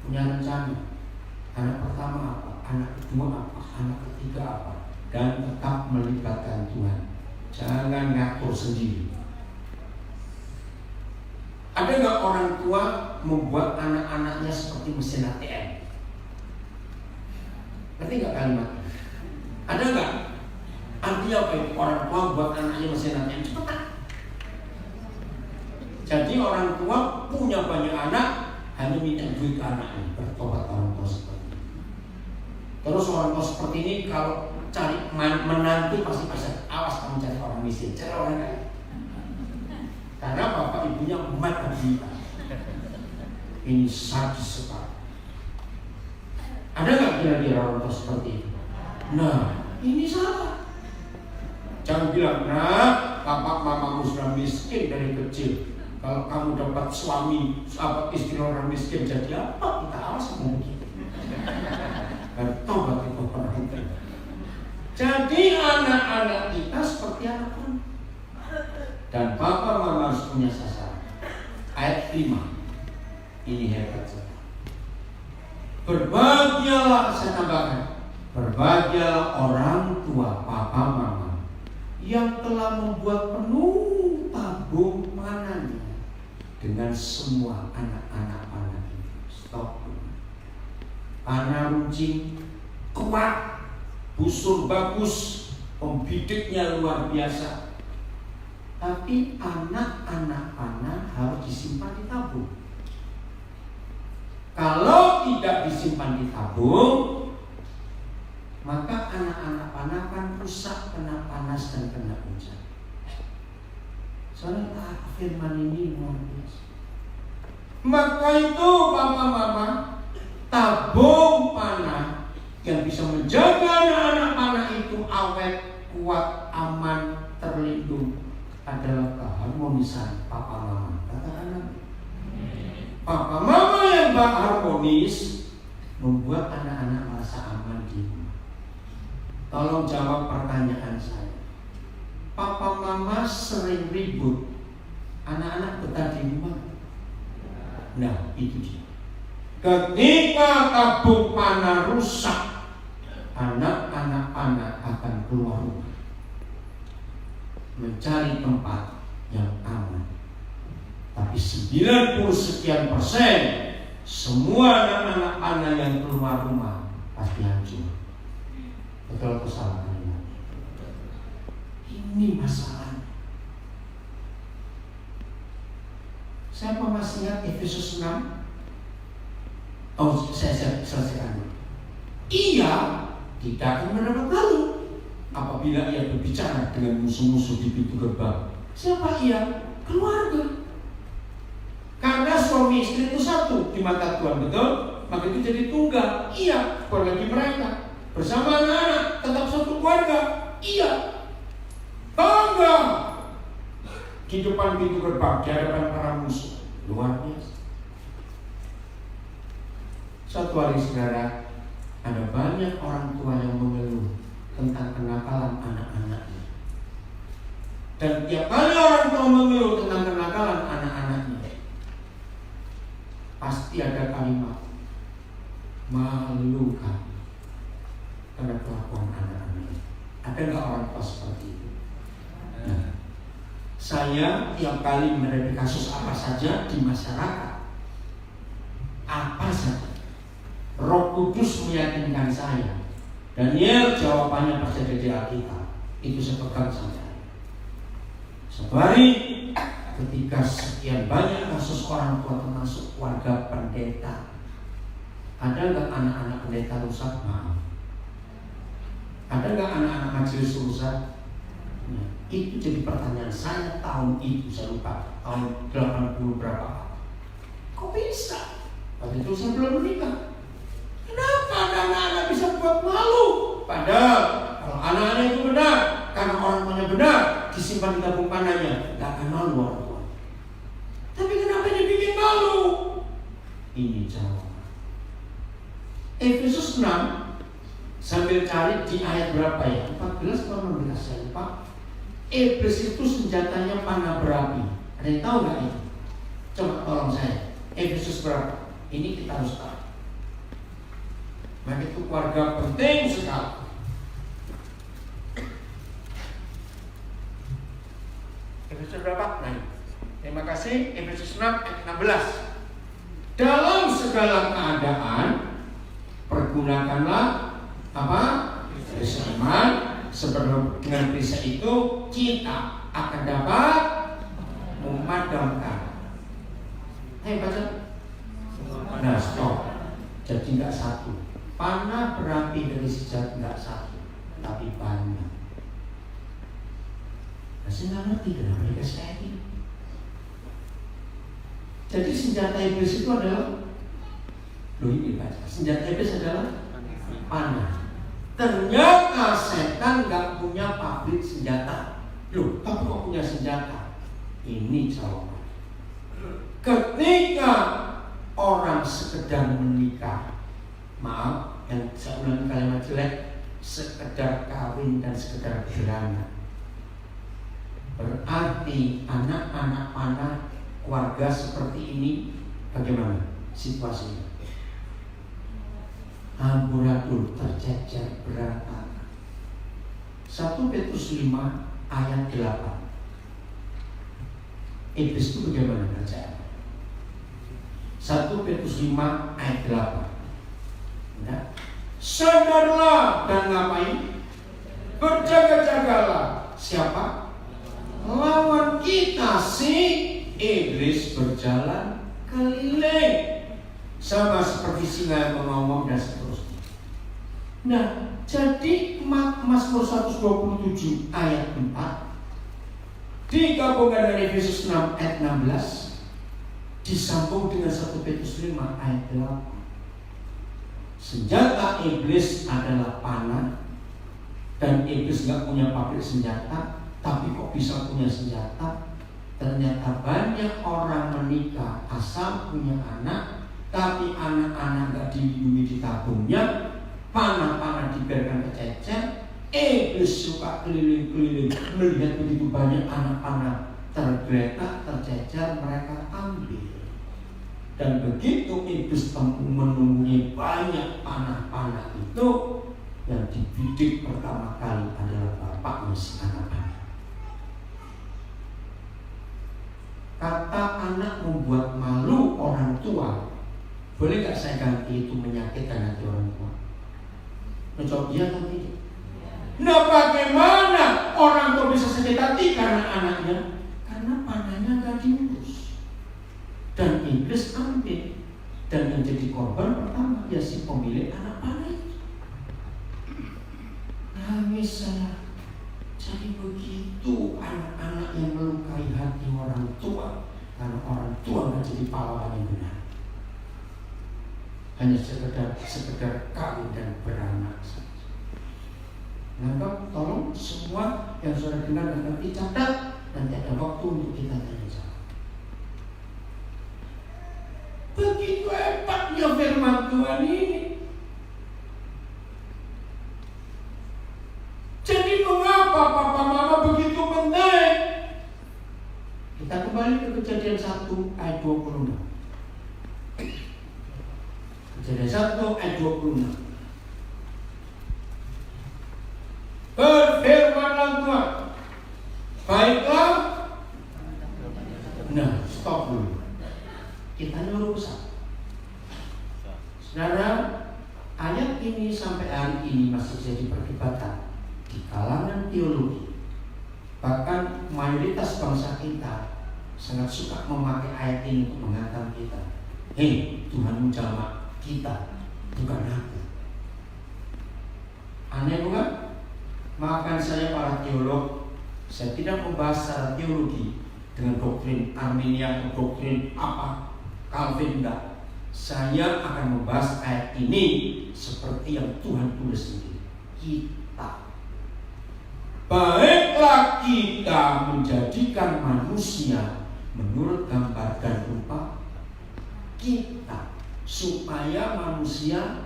punya rencana. Anak pertama apa, anak kedua apa, anak ketiga apa, dan tetap melibatkan Tuhan. Jangan ngatur sendiri. Ada nggak orang tua membuat anak-anaknya seperti mesin ATM? Ngerti nggak kalimat? Ada nggak? Artinya apa itu? Orang tua buat anaknya mesin ATM cepetan. Jadi orang tua punya banyak anak, hanya minta duit ke anaknya. Bertobat orang tua seperti ini. Terus orang tua seperti ini kalau cari menantu pasti pasang, awas kamu cari orang miskin, cari orang kaya. Karena bapak ibunya mata duitan. Ini sadis sekali. Ada nggak kira-kira orang tua seperti itu? Nah, ini salah. Jangan bilang, nah, bapak mamamu sudah miskin dari kecil. Kalau kamu dapat suami, sahabat istri orang miskin, jadi apa? Kita awas mungkin. Dan tobat itu pernah itu. Jadi anak-anak kita seperti anak pun. Dan papa mama harus punya sasaran. Ayat 5. Ini hebat sekali. Berbahagialah, saya tambahkan, berbahagialah orang tua papa mama yang telah membuat penuh tabung panennya dengan semua anak-anak panah itu. Stop. Panah runcing kuat, busur bagus, pembidiknya luar biasa. Tapi anak-anak panah harus disimpan di tabung. Kalau tidak disimpan di tabung, maka anak-anak panah akan rusak, kena panas dan kena hujan. Soalnya firman ini luar biasa. Maka itu papa mama, tabung panah yang bisa menjaga anak-anak panah itu awet, kuat, aman, terlindung adalah keharmonisan papa mama. Katakan papa mama yang harmonis membuat anak-anak merasa aman di rumah. Tolong jawab pertanyaan saya. Papa mama sering ribut, anak-anak betah di rumah? Nah, itu dia. Ketika tabung panah rusak, anak-anak panah akan keluar rumah, mencari tempat yang aman. Tapi 90 sekian persen semua anak-anak panah yang keluar rumah pasti hancur. Betul atau salah kalimat? Ini masalah. Siapa masih ingat Efesus 6? Oh, saya selesaikan dulu. Ia tidak akan mendapat malu apabila ia berbicara dengan musuh-musuh di pintu gerbang. Siapa ia? Keluarga. Karena suami istri itu satu di mata Tuhan, betul? Maka itu jadi tunggal. Iya, keluarga mereka bersama anak-anak tetap satu keluarga. Iya. Bangga di depan pintu gerbang, di hadapan para musuh. Luar biasa. Suatu hari saudara, ada banyak orang tua yang mengeluh tentang kenakalan anak-anaknya. Dan tiap kali orang tua mengeluh tentang kenakalan anak-anaknya, pasti ada kalimat malu kami karena kelakuan anak-anaknya. Ada nggak orang tua seperti itu? Nah, saya tiap kali menghadapi kasus apa saja di masyarakat, apa saja, Roh Kudus meyakinkan saya. Daniel jawabannya pasti ada di Alkitab. Itu saya pegang sampai hari. Suatu hari ketika sekian banyak kasus orang tua termasuk warga pendeta, ada nggak anak-anak pendeta rusak? Maaf. Ada nggak anak-anak majelis rusak? Nah, itu jadi pertanyaan saya tahun itu, saya lupa tahun 80 berapa. Kok bisa? Waktu itu saya belum menikah. Kenapa anak-anak bisa buat malu? Padahal kalau anak-anak itu benar, karena orang tuanya benar, disimpan di tabung panahnya, nggak akan malu orang tua. Tapi kenapa dibikin malu? Ini jawaban. Efesus 6 sambil cari di ayat berapa ya? 14 atau 16 saya lupa. Iblis itu senjatanya panah berapi. Ada yang tahu nggak itu? Coba tolong saya. Efesus berapa? Ini kita harus tahu. Maka itu keluarga penting sekali. Efesus berapa? Nah, terima kasih. Efesus 6 ayat 16. Dalam segala keadaan pergunakanlah apa? Perisai iman. Sebelum dengan perisai itu kita akan dapat memadamkan. Ayo baca. Nah, stop. Jadi nggak satu. Panah berapi dari senjata nggak satu, tapi banyak. Nah, saya nggak ngerti kenapa dikasih kayak gini. Jadi senjata iblis itu adalah, loh ini baca. Senjata iblis adalah panah. Ternyata setan nggak punya pabrik senjata. Loh, tapi kok punya senjata? Ini jawaban. Ketika orang sekedar menikah, maaf, yang saya ulangi kalimat jelek, sekedar kawin dan sekedar beranak, berarti anak-anak panah keluarga seperti ini bagaimana situasinya? Amburadul tercecer berantakan. 1 Petrus 5 ayat 8. Iblis itu bagaimana kerjaan? 1 Petrus 5 ayat 8. Nah, sadarlah dan ngapain? Berjaga-jagalah. Siapa? Lawan kita si iblis berjalan keliling, sama seperti singa yang mengomong dan seterusnya. Nah, jadi Mazmur 127 ayat 4 digabungkan dengan Efesus 6 ayat 16 disambung dengan 1 Petrus 5 ayat 8. Senjata iblis adalah panah, dan iblis gak punya pabrik senjata, tapi kok bisa punya senjata? Ternyata banyak orang menikah asal punya anak, tapi anak-anak gak dilindungi di tabungnya, panah-panah dibiarkan kececer. Iblis suka keliling-keliling melihat begitu banyak anak-anak tergeletak, tercecer, mereka ambil. Dan begitu iblis menemui banyak panah-panah itu, yang dibidik pertama kali adalah bapaknya si anak-anak. Kata anak membuat malu orang tua. Boleh gak saya ganti itu menyakitkan hati orang tua? Mencoba iya atau tidak? Nah, bagaimana orang tua bisa sakit hati karena anaknya? Karena panahnya gak diurus. Dan iblis ambil. Dan yang jadi korban pertama ya si pemilik anak panah itu. Nangis saya. Jadi begitu anak-anak yang melukai hati orang tua, karena orang tua gak jadi pahlawan yang benar. Hanya sekedar kawin dan beranak saja. Maka tolong semua yang sudah dengar dan ngerti catat, nanti ada waktu untuk kita tanya jawab. Begitu hebatnya firman Tuhan ini. Jadi mengapa papa mama begitu penting? Kita kembali ke Kejadian 1 ayat 26. Kejadian 1 ayat 26. Berfirmanlah Tuhan, baiklah. Nah, stop dulu. Kita nyuruh pesan. Saudara, ayat ini sampai hari ini masih jadi perdebatan. di kalangan teologi, bahkan mayoritas bangsa kita sangat suka memakai ayat ini untuk menghantam kita. Hei, Tuhan menjamah kita, bukan aku. Aneh bukan? Maafkan saya para teolog, saya tidak membahas secara teologi dengan doktrin Armenia atau doktrin apa Calvin, enggak. Saya akan membahas ayat ini seperti yang Tuhan tulis sendiri. Kita, baiklah kita menjadikan manusia menurut gambar dan rupa kita, supaya manusia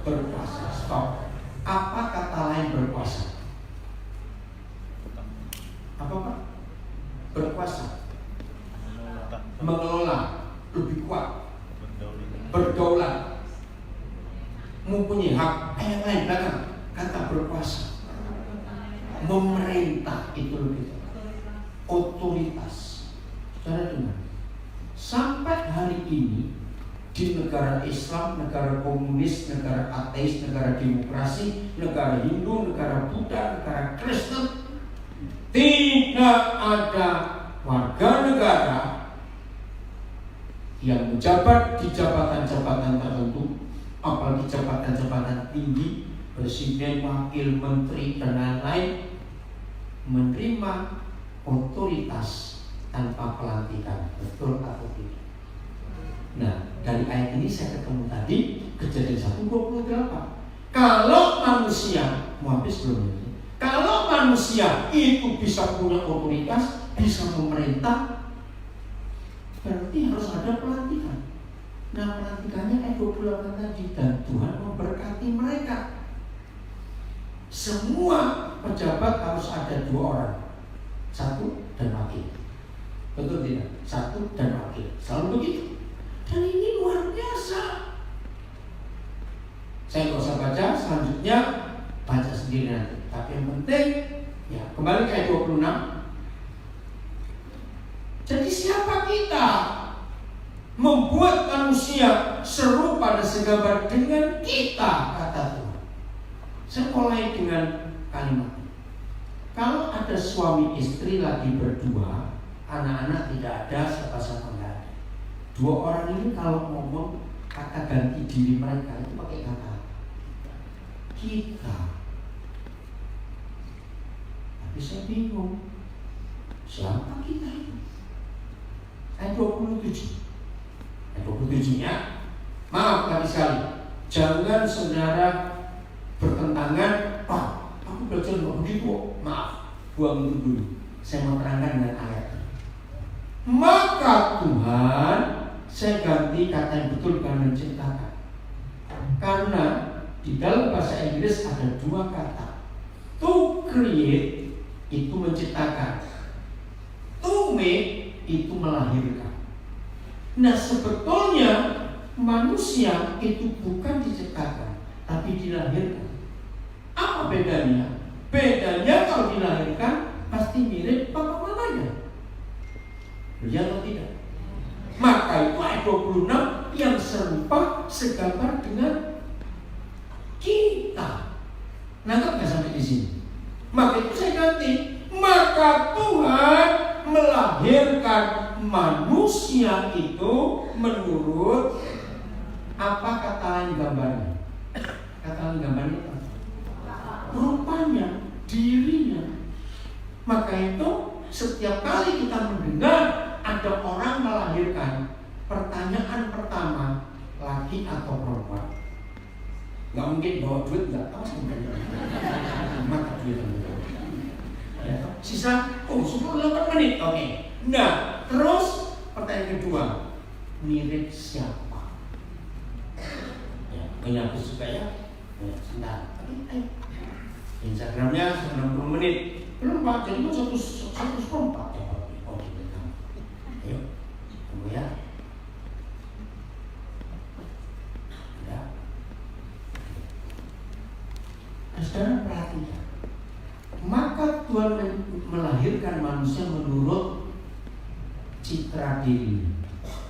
berkuasa. Stop. Apa kata lain berkuasa? Apa Pak? Berkuasa, mengelola, lebih kuat, berdaulat, mempunyai hak. Ayat lain belakang kata berkuasa, memerintah, itu lebih otoritas. Saudara dengar, sampai hari ini di negara Islam, negara komunis, negara ateis, negara demokrasi, negara Hindu, negara Buddha, negara Kristen, tidak ada warga negara yang menjabat di jabatan-jabatan tertentu, apalagi jabatan-jabatan tinggi, presiden, wakil, menteri, dan lain-lain, menerima otoritas tanpa pelantikan. Betul atau tidak? Nah, dari ayat ini saya ketemu tadi Kejadian 1:28. Kalau manusia, mau habis belum ini? Kalau manusia itu bisa punya otoritas, bisa memerintah, berarti harus ada pelantikan. Nah, pelantikannya ayat 28 tadi, dan Tuhan memberkati mereka. Semua pejabat harus ada 2 orang, 1 dan wakil. Betul tidak? 1 dan wakil, selalu begitu. Dan ini luar biasa. Saya nggak usah baca, selanjutnya baca sendiri nanti. Tapi yang penting, ya kembali ke ayat 26. Jadi siapa kita? Membuat manusia serupa dan segambar dengan kita, kata Tuhan. Saya mulai dengan kalimat ini. Kalau ada suami istri lagi berdua, anak-anak tidak ada, siapa-siapa nggak ada. 2 orang ini kalau ngomong kata ganti diri mereka itu pakai kata kita. Tapi saya bingung, siapa kita itu? Ayat 27. Ayat 27-nya, maaf lagi sekali, jangan saudara bertentangan. Pak, aku belajar nggak begitu. Maaf, buang itu dulu. Saya mau terangkan dengan ayat. Maka Tuhan, saya ganti kata yang betul, bukan menciptakan. Karena di dalam bahasa Inggris ada 2 kata. To create itu menciptakan, to make itu melahirkan. Nah, sebetulnya manusia itu bukan diciptakan, tapi dilahirkan. Apa bedanya? Bedanya kalau dilahirkan pasti mirip papa mamanya. Ya atau tidak? Maka itu ayat 26 yang serupa segambar dengan kita. Nangkap nggak sampai di sini? Maka itu saya ganti. Maka Tuhan melahirkan manusia itu menurut apa kata lain gambarnya? Kata lain gambarnya apa? Rupanya, dirinya. Maka itu setiap kali kita mendengar ada orang melahirkan, pertanyaan pertama, laki atau perempuan? Nggak mungkin bawa duit, nggak tahu sebenarnya. Maka duit ya. Sisa 10-8 menit. Oke. Nah, terus pertanyaan kedua, mirip siapa? Ya, punya aku suka ya. Ya, sebentar. Tapi Instagramnya 60 menit. Belum Pak, jadi kan 104 ya. Oke, betul. Ayo, tunggu ya. Ya. Saudara perhatikan. Maka Tuhan melahirkan manusia menurut citra diri,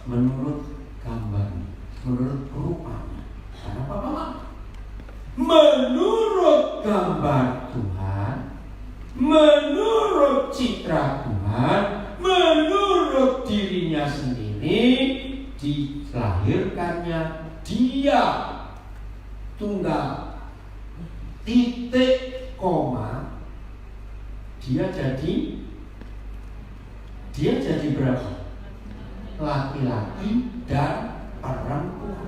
menurut gambar, menurut rupanya. Karena apa? menurut gambar Tuhan, menurut citra Tuhan, menurut dirinya sendiri, dilahirkannya dia tunggal titik koma, dia jadi berapa? Laki-laki dan perempuan.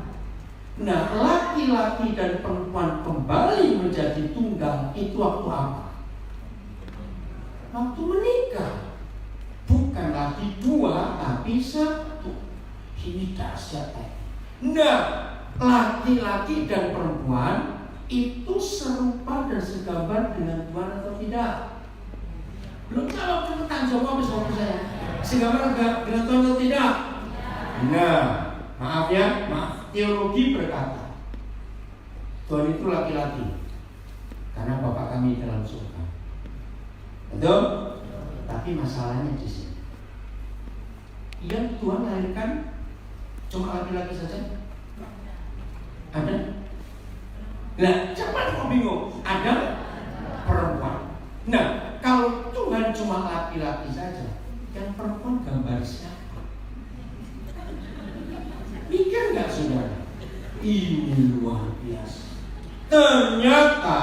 Nah, laki-laki dan perempuan kembali menjadi tunggal itu waktu apa? Waktu menikah. Bukan lagi dua, tapi satu. Ini dahsyat. Nah, laki-laki dan perempuan itu serupa dan segambar dengan Tuhan atau tidak? Belum jawab, cepetan jawab sama saya. Segambar dengan Tuhan atau tidak? Nah, maaf ya, maaf. Teologi berkata Tuhan itu laki-laki karena Bapa kami dalam surga. Betul? Tapi masalahnya di sini. Yang Tuhan lahirkan cuma laki-laki saja? Ada? Nah, cepat kok bingung. Ada perempuan. Nah, kalau Tuhan cuma laki-laki saja, yang perempuan gambar siapa? Mikir nggak saudara? Ini luar biasa. Ternyata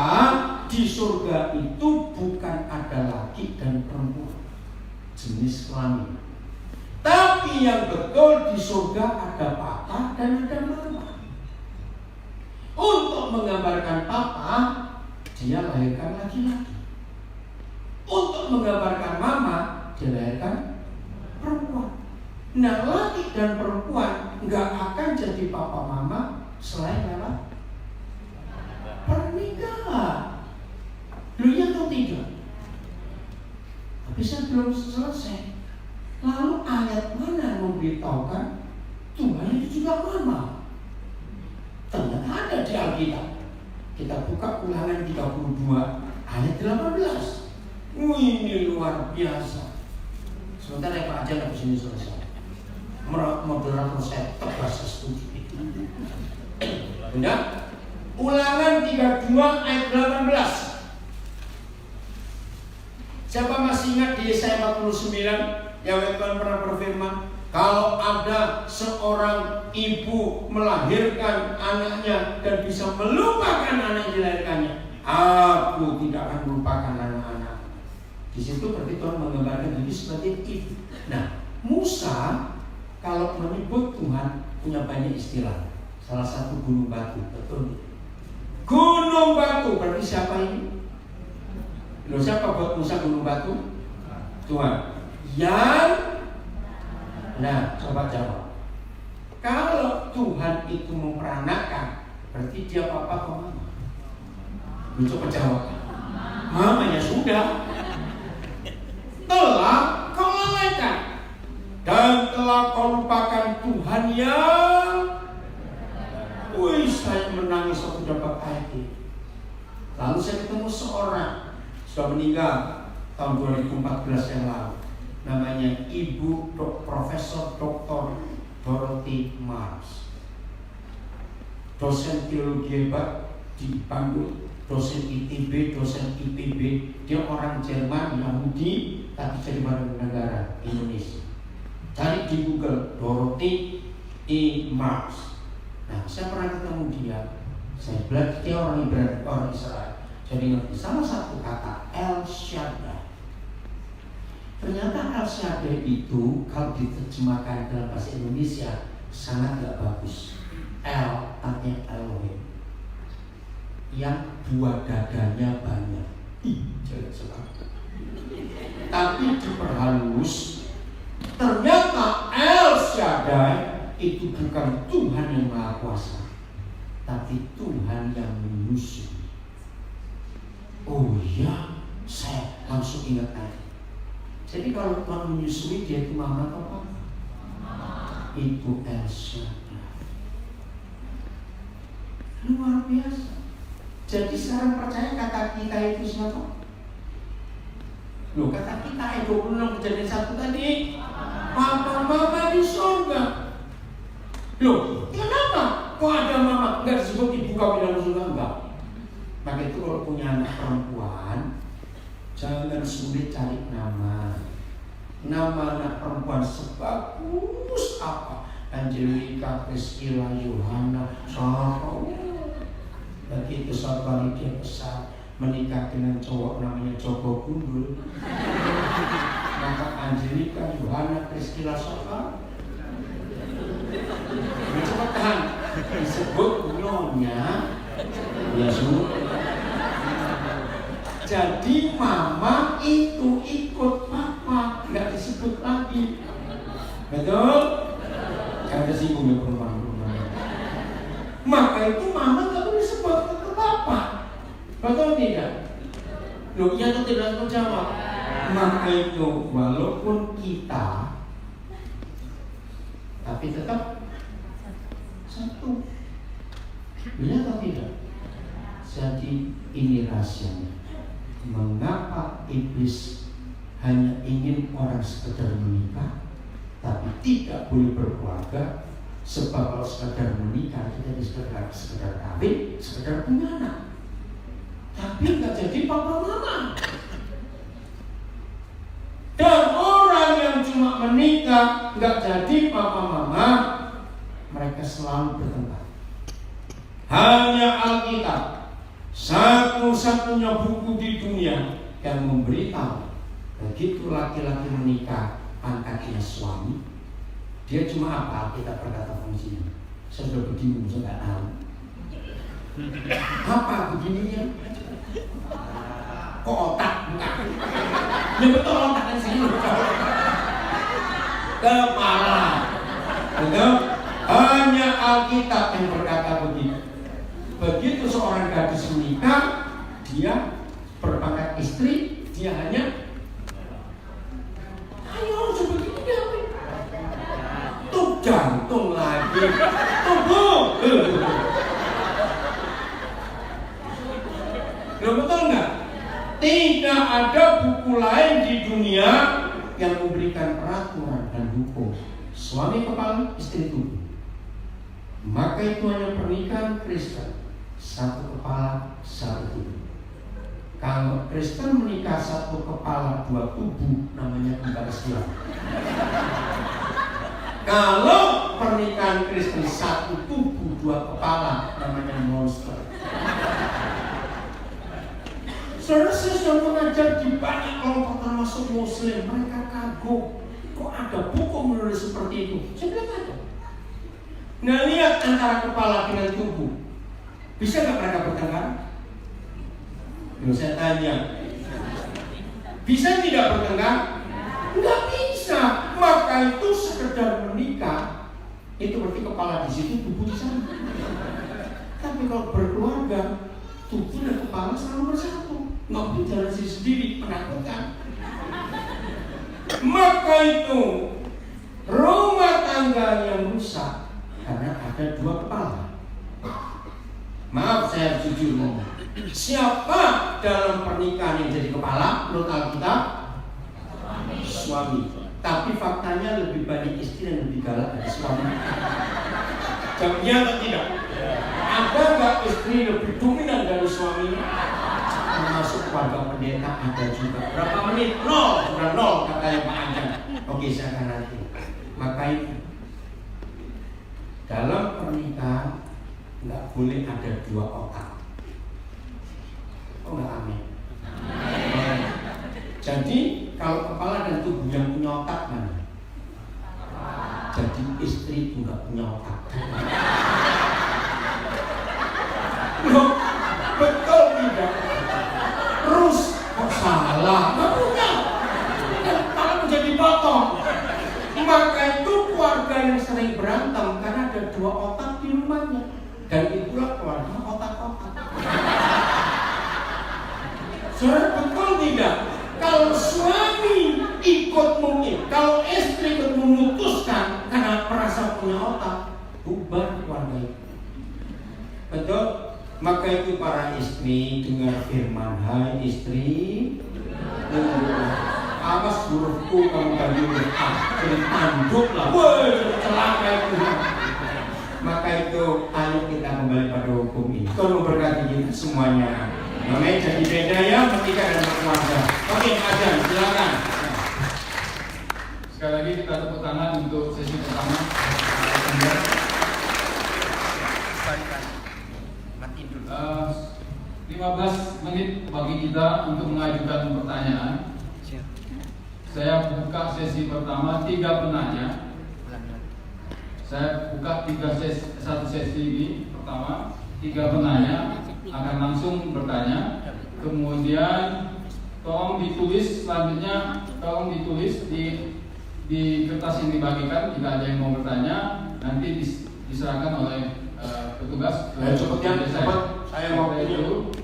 di surga itu bukan ada laki dan perempuan jenis kelamin. Tapi yang betul di surga ada papa dan ada mama. Untuk menggambarkan papa, dia lahirkan laki-laki. Untuk menggambarkan mama, dia lahirkan perempuan. Nah, laki dan perempuan nggak akan jadi papa mama selain apa? Pernikahan. Lu ya atau tidak? Tapi saya belum selesai. Lalu ayat mana yang memberitahukan Tuhan itu juga mama? Ternyata ada di Alkitab. Kita buka Ulangan 32 ayat 18. Ini luar biasa. Sebentar ya Pak Ajan, habis ini selesai. Moderator saya tegas setuju. Benar? Ulangan 32 ayat 18. Siapa masih ingat di Yesaya 49 yang Tuhan pernah berfirman, kalau ada seorang ibu melahirkan anaknya dan bisa melupakan anak yang dilahirkannya, aku tidak akan melupakan anak-anak. Di situ berarti Tuhan menggambarkan diri sebagai ibu. Nah, Musa kalau menyebut Tuhan punya banyak istilah. Salah satu gunung batu, betul? Gunung batu berarti siapa ini? Loh, siapa buat Musa gunung batu? Tuhan. Yang nah, coba jawab. Kalau Tuhan itu memperanakan, berarti dia papa atau mama? Lu coba jawab. Mama ya sudah. Telah kau lalaikan dan telah kau lupakan Tuhan yang saya menangis waktu dapat ayat ini. Lalu saya ketemu seorang sudah meninggal tahun 2014 yang lalu. Namanya Ibu Profesor Dr. Dorothy Mars. Dosen teologi hebat di Bandung, dosen ITB, dosen IPB. Dia orang Jerman, Yahudi, tapi jadi warga negara Indonesia. Cari di Google Dorothy E. Mars. Nah, saya pernah ketemu dia. Saya belajar dia orang Ibrani, orang Israel. Jadi ngerti salah satu kata El Shaddai. Ternyata El Shaddai itu kalau diterjemahkan dalam bahasa Indonesia sangat gak bagus. El artinya Elohim, yang dua dadanya banyak. Jelek sekali. Tapi diperhalus. Ternyata El Shaddai itu bukan Tuhan yang Maha Kuasa, tapi Tuhan yang menyusun. Oh ya, saya langsung ingat tadi. Jadi kalau Tuhan menyusui, dia itu mama atau apa? Itu El Shaddai. Luar biasa. Jadi sekarang percaya kata kita itu siapa? Loh, kata kita ayat 26 Kejadian 1 tadi, papa mama di surga. Loh, kenapa? Kok ada mama? Enggak disebut ibu kami dalam surga? Enggak. kalau punya anak perempuan, jangan sulit cari nama. Nama anak perempuan sebagus apa? Angelika, Priscilla, Yohana, Sarah. Begitu suatu kali dia besar menikah dengan cowok namanya Joko Gundul, maka Angelika, Yohana, Priscilla, Sarah cepetan disebut nyonya ya semua. Jadi mama itu ikut papa, nggak disebut lagi. Betul? Jangan tersinggung ya perempuan-perempuan. Maka itu mama nggak boleh disebut ke papa. Betul tidak? Loh, iya atau tidak harus jawab. Maka itu walaupun kita, tapi tetap satu. Benar atau tidak? Jadi ini rahasianya. Mengapa iblis hanya ingin orang sekedar menikah, tapi tidak boleh berkeluarga? Sebab kalau sekedar menikah kita sekedar kawin, sekedar punya anak, tapi nggak jadi papa mama. Dan orang yang cuma menikah nggak jadi papa mama, mereka selalu bertengkar. Hanya Alkitab, satu-satunya buku di dunia yang memberitahu begitu laki-laki menikah, angkatnya suami. Dia cuma apa? Kita berkata fungsinya. Saya sudah begini, saya nggak tahu. Apa begininya? Kok otak? Bukan. Ya betul otak kan sini. Kepala. Betul? Hanya Alkitab yang berkata begitu. Begitu seorang gadis menikah, dia berpangkat istri, dia hanya ayo sebegini ya. Tuh jantung lagi, tubuh. Loh, betul nggak? Tidak ada buku lain di dunia yang memberikan peraturan dan hukum. Suami kepala, istri tubuh. Maka itu hanya pernikahan Kristen, satu kepala, satu tubuh. Kalau Kristen menikah satu kepala, dua tubuh, namanya kembar silam. Kalau pernikahan Kristen satu tubuh, dua kepala, namanya monster. Saudara, saya sudah mengajar di banyak kelompok termasuk Muslim. Mereka kagum, kok ada buku menulis seperti itu? Saya bilang ada. Nah, lihat antara kepala dengan tubuh, bisa nggak mereka bertengkar? Loh, saya tanya, bisa tidak bertengkar? Nggak bisa. Maka itu sekedar menikah, itu berarti kepala di situ, tubuh di sana. Tapi kalau berkeluarga, tubuh dan kepala selalu bersatu. Nggak bicara sendiri, menakutkan. Maka itu rumah tangga yang rusak karena ada dua kepala. Maaf, saya jujur ngomong. Siapa dalam pernikahan yang jadi kepala menurut Alkitab? Suami. Tapi faktanya lebih banyak istri yang lebih galak dari suami. Jawabnya atau tidak? Ada nggak istri lebih dominan dari suaminya? Termasuk keluarga pendeta ada juga. Berapa menit? 0, sudah 0 katanya Pak Anjang. Oke, saya akan nanti. Maka itu dalam pernikahan nggak boleh ada dua otak. Oh, nggak amin. Jadi kalau kepala dan tubuh yang punya otak mana? Jadi istri itu nggak punya otak. Loh, betul tidak? Terus kok salah? Nggak punya. Kepala menjadi potong. Maka itu keluarga yang sering berantem karena ada dua otak di rumahnya. Dan itulah keluarga otak-otak. Saudara, betul tidak? Kalau suami ikut mungkin, kalau istri ikut memutuskan karena merasa punya otak, bubar keluarga itu. Betul? Maka itu para istri dengar firman. Hai istri, awas hurufku kamu ganti huruf A, jadi tanduk lah. Woi, celaka itu. Maka itu ayo kita kembali pada hukum ini. Tolong berkati kita semuanya. Namanya jadi beda ya ketika dan berkeluarga. Oke, Pak Jan, silakan. Sekali lagi kita tepuk tangan untuk sesi pertama. 15 menit bagi kita untuk mengajukan pertanyaan. Saya buka sesi pertama 3 penanya. Saya buka satu sesi ini pertama 3 penanya akan langsung bertanya. Kemudian tolong ditulis selanjutnya, tolong ditulis di kertas yang dibagikan jika ada yang mau bertanya, nanti diserahkan oleh petugas. Cepat, saya mau dulu.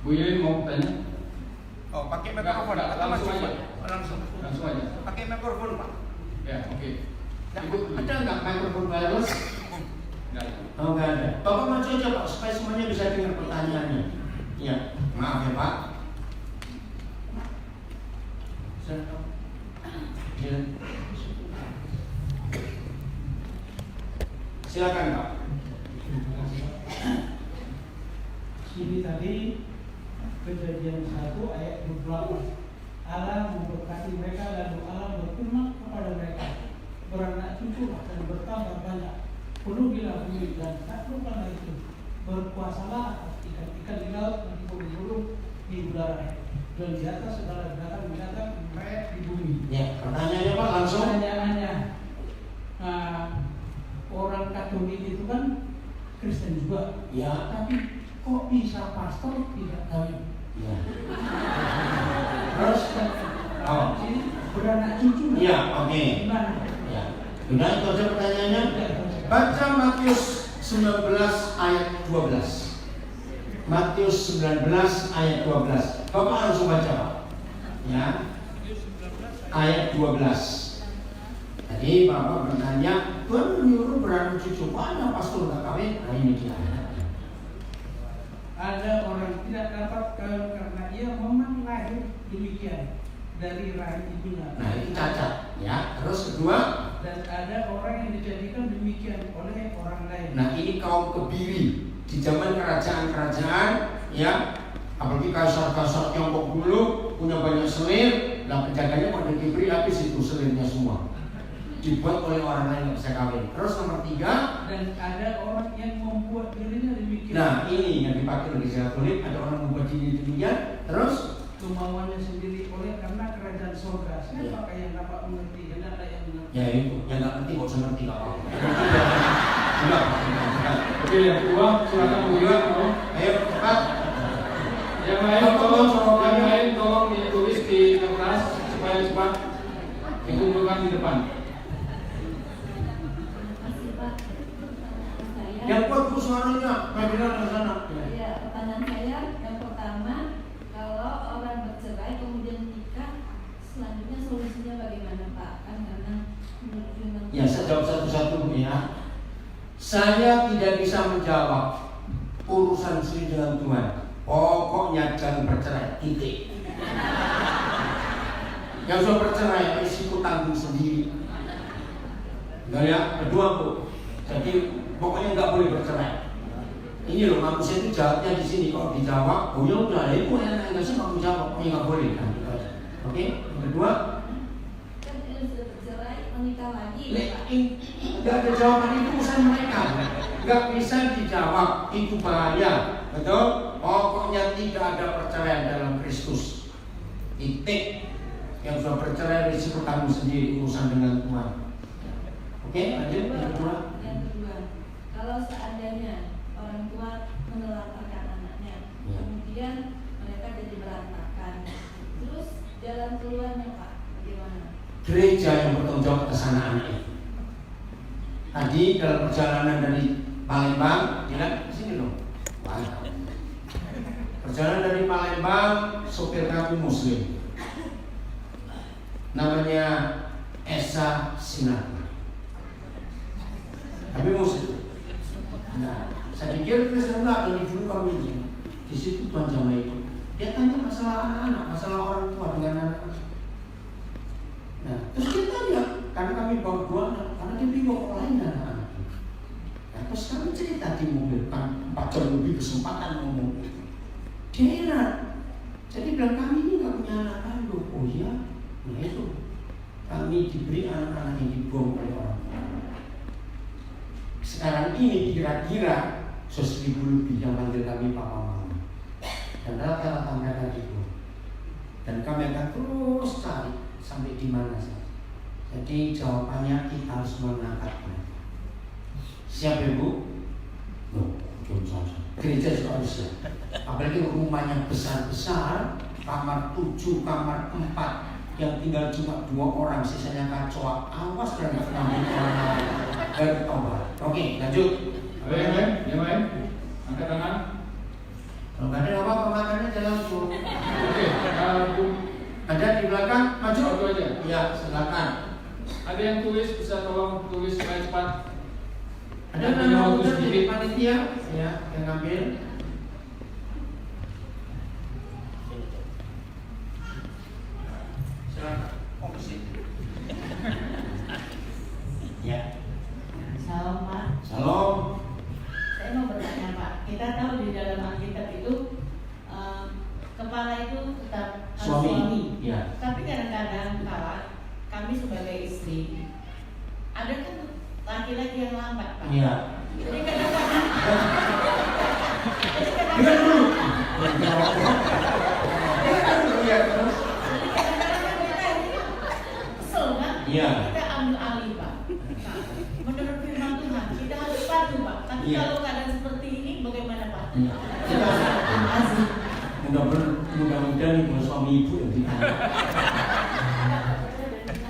Bu Yelin mau bertanya? Oh, pakai mikrofon atau langsung aja. Langsung aja. Pakai mikrofon, Pak. Ya, oke. Ada nggak mikrofon wireless? Nggak. Oh, nggak ada. Bapak maju aja Pak, supaya semuanya bisa dengar pertanyaannya. Iya, maaf ya Pak. Silakan Pak. Ini tadi Kejadian 1 ayat 28. Allah memberkati mereka lalu Allah berfirman kepada mereka, beranak cuculah dan bertambah banyak, penuhilah bumi dan taklukkanlah itu, berkuasalah atas ikan-ikan di laut dan burung-burung di udara dan di atas segala binatang-binatang yang merayap di bumi. Ya, pertanyaannya Pak langsung. Pertanyaannya, orang Katolik itu kan Kristen juga, Ya. tapi kok bisa pastor tidak tahu? Ya. Terus? Oh. Ini beranak cucu. Iya, oke. Gimana? Ya. Sudah itu aja pertanyaannya. Baca Matius 19 ayat 12. Matius 19 ayat 12. Bapak langsung baca Pak. Ya. Ayat 12. Tadi Bapak bertanya, Tuhan menyuruh beranak cucu, mana pastor nggak kawin? Nah ini dia. Ada orang tidak dapat kawin karena ia memang lahir demikian dari rahim ibunya. Nah itu cacat. Ya. Terus kedua. Dan ada orang yang dijadikan demikian oleh orang lain. Nah ini kaum kebiri di zaman kerajaan-kerajaan, ya, apalagi kaisar-kaisar Tiongkok dulu punya banyak selir. Nah penjaganya pada kibri, habis itu selirnya semua dibuat oleh orang lain yang bisa kawin. Terus nomor 3. Dan ada orang yang membuat dirinya demikian. Nah ini yang dipakai oleh Katolik, ada orang membuat diri demikian. Terus kemauannya sendiri oleh karena kerajaan surga. Siapa yang dapat mengerti? Dan ada yang mengerti. ya itu yang nggak ngerti nggak usah ngerti nggak apa-apa. Oke, yang kedua silakan Bu Yelin. Ayo cepat. Yang lain tolong ditulis di kertas supaya cepat dikumpulkan di depan. Yang kuat bu suaranya, pimpinan di sana. Ya, pertanyaan saya yang pertama, kalau orang bercerai kemudian nikah, selanjutnya solusinya bagaimana Pak? Kan karena menurut firman Ya saya jawab satu-satu ya. Saya tidak bisa menjawab urusan sendiri dengan Tuhan. Pokoknya jangan bercerai, titik. Yang sudah bercerai risiko tanggung sendiri. Enggak ya, kedua bu. Jadi pokoknya nggak boleh bercerai. Ini loh manusia itu jawabnya di sini. Kalau dijawab, oh ya udah, itu yang nggak sih kamu jawab, pokoknya nggak boleh kan. Oke, yang kedua. kan dia sudah bercerai menikah lagi. Nggak ada jawaban, itu urusan mereka. Nggak bisa dijawab, itu bahaya. Betul? Pokoknya tidak ada perceraian dalam Kristus. Titik. Yang sudah bercerai risiko tanggung sendiri, urusan dengan Tuhan. Oke, lanjut yang kedua. Yang kedua, kalau seandainya orang tua menelantarkan anaknya, Ya. kemudian mereka jadi berantakan, terus jalan keluarnya Pak, bagaimana? Gereja yang bertanggung jawab atas anak-anaknya. Tadi dalam perjalanan dari Palembang, ya sini loh. Perjalanan dari Palembang, sopir kami Muslim, namanya Esa Sinar. Tapi Muslim. Nah, saya pikir Kristen enggak, dari dulu kami di situ Tuhan jamai itu. Dia tanya masalah anak-anak, masalah orang tua dengan anak-anak. Nah, terus kita lihat, karena kami bawa 2 anak, karena dia bingung orang lain anak-anak. Nah, terus kami cerita di mobil kan 4 jam lebih kesempatan ngomong itu. Dia heran. Jadi bilang kami ini nggak punya anak kandung. Oh iya, nah itu kami diberi anak-anak yang dibuang oleh orang tua. Sekarang ini kira-kira 1.000 lebih yang manggil kami papa mama. Dan rata-rata mereka dibuang. Dan kami akan terus cari sampai di mana saja. Jadi jawabannya kita harus mengangkat mereka. Siap Ibu? Loh, belum saja. Gereja juga harus siap. Apalagi rumahnya besar-besar, kamar 7, kamar 4, yang tinggal cuma 2 orang, sisanya kacau. Awas dan nggak ngambil orang lain. Bertobat. Oke, lanjut. Yang lain? Angkat tangan. Kalau nggak ada apa-apa, makannya jalan langsung. Oke, Ada di belakang, maju. Satu aja. Ya, silakan. Ada yang tulis, bisa tolong tulis supaya cepat. Ada Yang punya nama waktu udah sedikit. jadi panitia, ya, yang ngambil. Silakan. Oh, sini. Ya. Salam Pak. Salam. Saya mau bertanya Pak. Kita tahu di dalam Alkitab itu kepala itu tetap suami. Ya. Tapi kadang-kadang kami sebagai istri ada kan laki-laki yang lambat Pak. Iya. Jadi kadang-kadang Dengar dulu. Iya, terus. Jadi kadang-kadang kita ini kesel kan? Iya. Kita ambil alih Pak. Nah, menurut firman Tuhan kita harus patuh Pak. Tapi Iya. kalau keadaan seperti ini bagaimana Pak? Iya. Asik. Mudah-mudahan ibu suami ibu yang ditanya.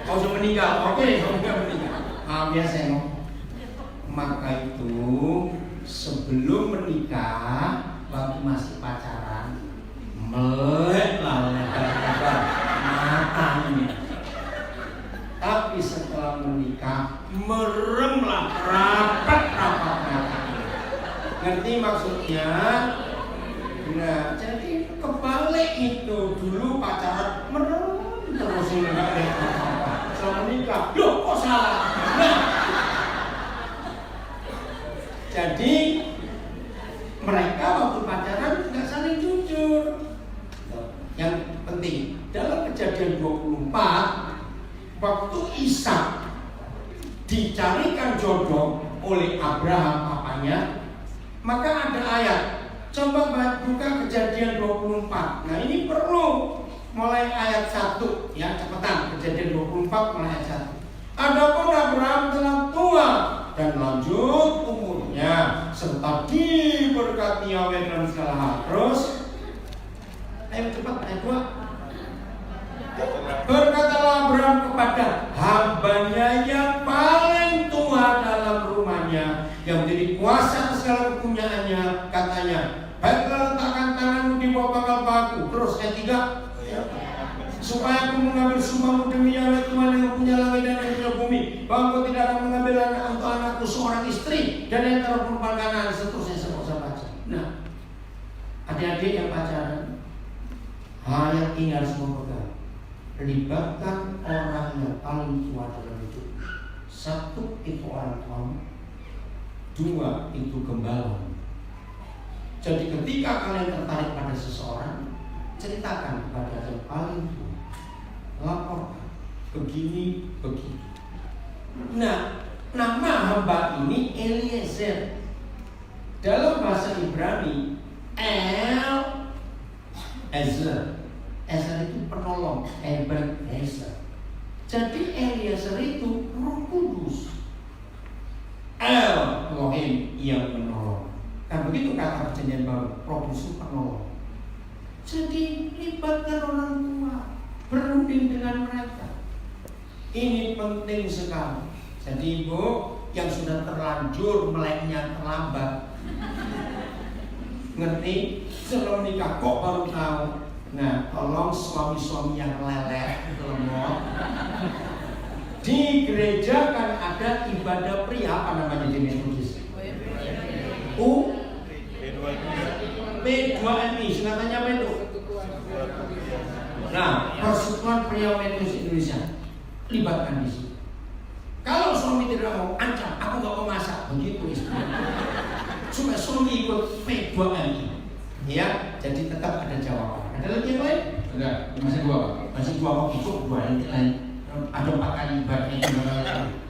Kau sudah meninggal, oke, sudah meninggal. Biasa no. Maka itu sebelum menikah, waktu masih pacaran, meleklah lebar-lebar matanya. Tapi setelah menikah, meremlah rapat-rapat matanya. Ngerti maksudnya? Nah, jadi kebalik itu. Dulu pacaran merem terus enggak ada apa-apa. Setelah menikah, loh kok salah? Nah, jadi mereka waktu pacaran nggak saling jujur. Yang penting dalam Kejadian 24, waktu Ishak dicarikan jodoh oleh Abraham papanya, maka ada ayat. Coba buka Kejadian 24. Nah ini perlu mulai ayat 1 ya, cepetan. Kejadian 24 mulai ayat 1. Adapun Abraham telah tua dan lanjut umurnya serta diberkati Yahweh dalam segala hal. Terus ayo cepat ayat 2. Berkatalah Abraham kepada hambanya yang paling tua dalam rumahnya, yang menjadi kuasa segala kepunyaannya, katanya, baiklah letakkan tanganmu di bawah pangkal bahu. Terus ayat 3, supaya aku mengambil sumpahmu demi Yahweh Tuhan yang punya langit dan yang punya bumi, bahwa aku tidak akan mengambil anak untuk anakku seorang istri dan yang terperempuan kanan. Seterusnya saya bisa baca. Nah, adik-adik yang pacaran, ayat ini harus memegang. Libatkan orang yang paling tua dalam hidup. 1 itu orang tua, 2 itu gembala. Jadi ketika kalian tertarik pada seseorang, ceritakan kepada yang paling tua, laporkan begini begitu. Nah, nama hamba ini Eliezer. Dalam bahasa Ibrani, Ezer. Ezer itu penolong, Ebenezer. Jadi Eliezer itu Roh Kudus. Elohim yang menolong. Kan begitu kata Perjanjian Baru, Roh Kudus penolong. Jadi libatkan orang tua, berunding dengan mereka. Ini penting sekali. Jadi ibu yang sudah terlanjur meleknya terlambat, ngerti? Sebelum nikah kok baru tahu. Nah, tolong suami-suami yang lelet, lemot. Di gereja kan ada ibadah pria, apa namanya jenis khusus? P2MI, singkatannya apa itu? Nah, Persekutuan Pria Metodis Indonesia, libatkan di situ. Kalau suami tidak mau, ancam, aku nggak mau masak. Begitu istri. Cuma suami ikut P2MI. Ya, jadi tetap ada jawaban. Ada lagi yang lain? Ada, masih 2 Pak. Masih 2 waktu itu 2 yang lain. Ada 4 kali ibadahnya.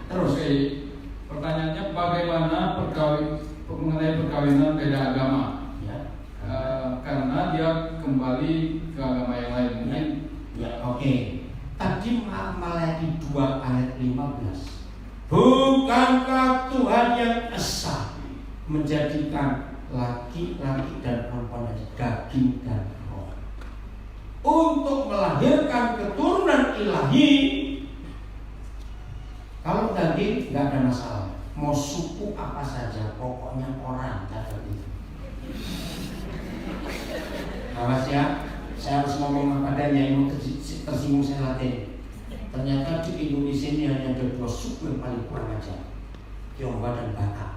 Terus pertanyaannya bagaimana mengenai perkawinan beda agama? Ya. Karena dia kembali ke agama yang lain. Mungkin Ya, oke. Tadi Malaki 2 ayat 15. Bukankah Tuhan yang esa menjadikan laki-laki dan perempuan dari daging dan roh untuk melahirkan keturunan ilahi? Kalau daging nggak ada masalah, mau suku apa saja, pokoknya orang catat itu. Awas ya, saya harus ngomong apa adanya, yang mau tersinggung saya latih. Ternyata di Indonesia ini hanya ada 2 suku yang paling kurang ajar, Tionghoa dan Batak.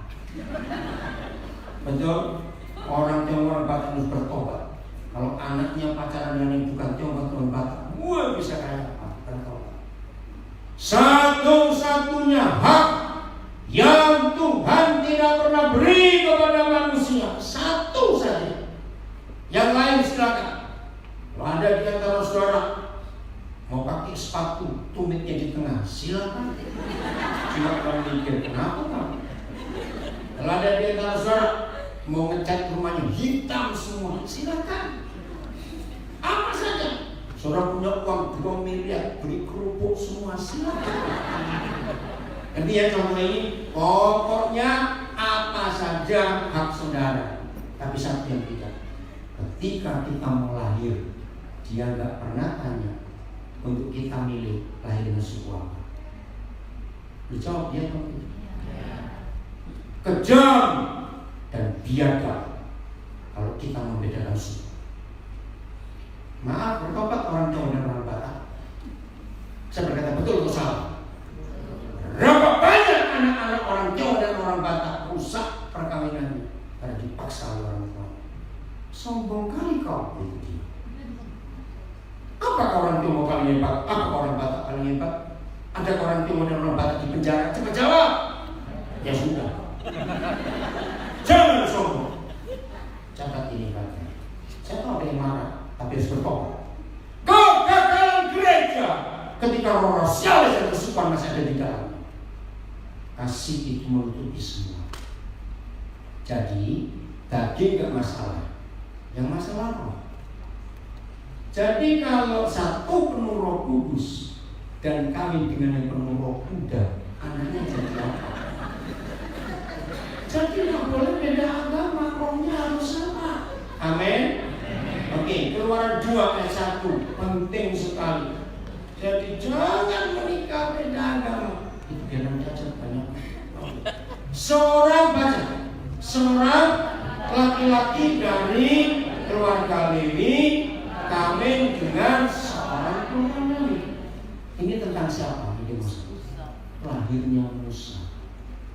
Betul? Orang Tionghoa dan Batak harus bertobat. Kalau anaknya pacaran dengan yang bukan Tionghoa dan Batak, wah bisa kayak apa? Bertobat. Satu-satunya hak yang Tuhan tidak pernah beri kepada manusia, satu saja. Yang lain silakan. Kalau ada di antara saudara mau pakai sepatu tumitnya di tengah, silakan. Silakan mikir kenapa kan? Kalau ada di antara saudara mau ngecat rumahnya hitam semua, silakan. Apa saja. Saudara punya uang 2 miliar beli kerupuk semua, silakan. Nanti ya contoh ini, pokoknya apa saja hak saudara. Tapi satu yang tidak, ketika kita mau lahir, dia nggak pernah tanya untuk kita milih lahir dengan suku apa. Dijawab dia atau tidak? Kejam dan biadab kalau kita membedakan suku. Maaf, bertobat orang Jawa dan orang Batak. Saya berkata betul atau salah? Berapa banyak anak-anak orang Jawa dan orang Batak rusak perkawinannya karena dipaksa oleh orang tua. Sombong kali kau itu dia. Apakah orang Tionghoa paling hebat? Apakah orang Batak paling hebat? Ada orang Tionghoa dan orang Batak di penjara? Cepat jawab. Ya sudah. Jangan sombong. Catat ini katanya. Saya tahu ada yang marah, tapi harus bertobat. Kegagalan gereja ketika roh rasialis dan kesukaan masih ada di dalamnya. Kasih itu menutupi semua. Jadi daging gak masalah, yang masalah roh. Jadi kalau satu penuh Roh Kudus dan kawin dengan yang penuh Roh Kuda, anaknya jadi apa? Jadi nggak boleh beda agama, rohnya harus sama. Amin. Oke, Keluaran 2 ayat 1 penting sekali. Jadi jangan menikah beda agama. Itu biar nanti aja banyak. Seorang laki-laki dari keluarga Lewi kawin dengan seorang perempuan Lewi. Ini tentang siapa? Ini Musa. Lahirnya Musa.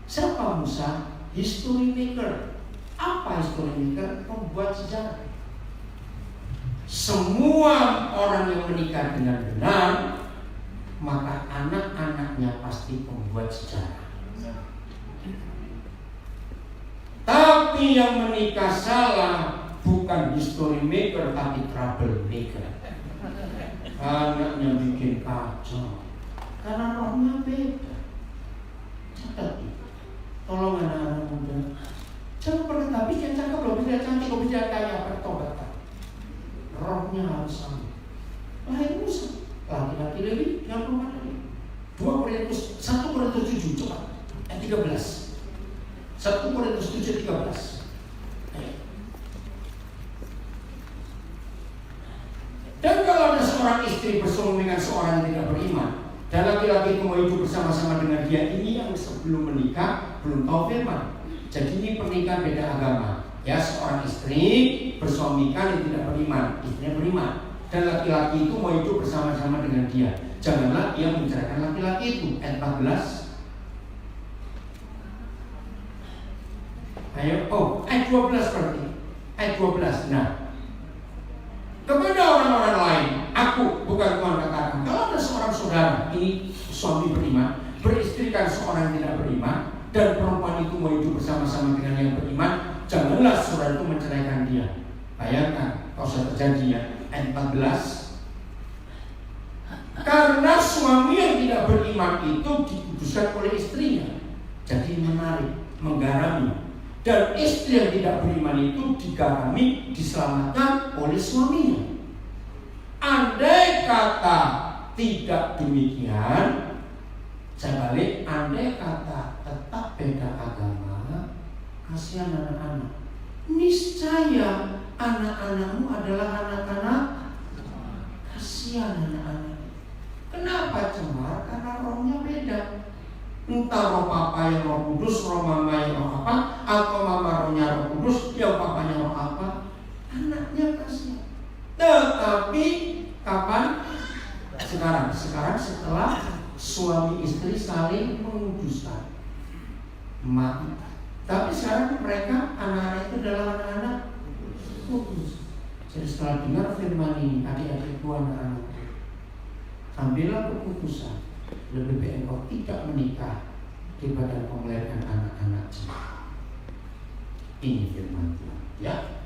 Siapa Musa? History maker. Apa history maker? Pembuat sejarah. Semua orang yang menikah dengan benar, maka anak-anaknya pasti pembuat sejarah. Tapi yang menikah salah bukan history maker tapi trouble maker. Anaknya bikin kacau karena rohnya beda. Catat itu. Tolong anak-anak muda, jangan pernah tapi yang cakap loh, bisa cantik, kok bisa kaya, bertobat. Rohnya harus sama. Lahir Musa, laki-laki Lewi, yang perempuan Lewi. 1 Korintus 7, coba ayat 13. 1 Korintus 7 13. Dan kalau ada seorang istri bersuami dengan seorang yang tidak beriman, dan laki-laki itu mau hidup bersama-sama dengan dia, ini yang sebelum menikah belum tahu firman. Jadi ini pernikahan beda agama. Ya, seorang istri bersuamikan yang tidak beriman, istrinya beriman, dan laki-laki itu mau hidup bersama-sama dengan dia. Janganlah ia menceraikan laki-laki itu. Ayat 14. Ayo, ayat 12 berarti. Ayat 12. Nah, kepada orang-orang lain, aku bukan Tuhan katakan, kalau ada seorang saudara, ini suami beriman, beristri mengistrikan seorang yang tidak beriman dan perempuan itu mau hidup bersama-sama dengan yang beriman, janganlah saudara itu menceraikan dia. Bayangkan kalau sudah terjadi ya, ayat 14. Karena suami yang tidak beriman itu dikuduskan oleh istrinya, jadi menarik, menggarami. Dan istri yang tidak beriman itu digarami, diselamatkan oleh suaminya. Andai kata tidak demikian, saya balik, andai kata tetap beda agama, kasihan anak-anak. Niscaya anak-anakmu adalah anak-anak, kasihan anak-anak. Kenapa cemar? Karena rohnya beda. Entah roh papa yang roh kudus, roh mama yang roh apa, atau mama rohnya roh kudus, yang papanya roh apa, anaknya kasihan. Tetapi kapan? Sekarang setelah suami istri saling menguduskan. Tapi sekarang mereka anak-anak itu adalah anak-anak kudus. Jadi setelah dengar firman ini, adik-adikku anak-anak, ambillah keputusan, lebih baik engkau tidak menikah daripada engkau melahirkan anak-anak. Ini firman Tuhan, ya.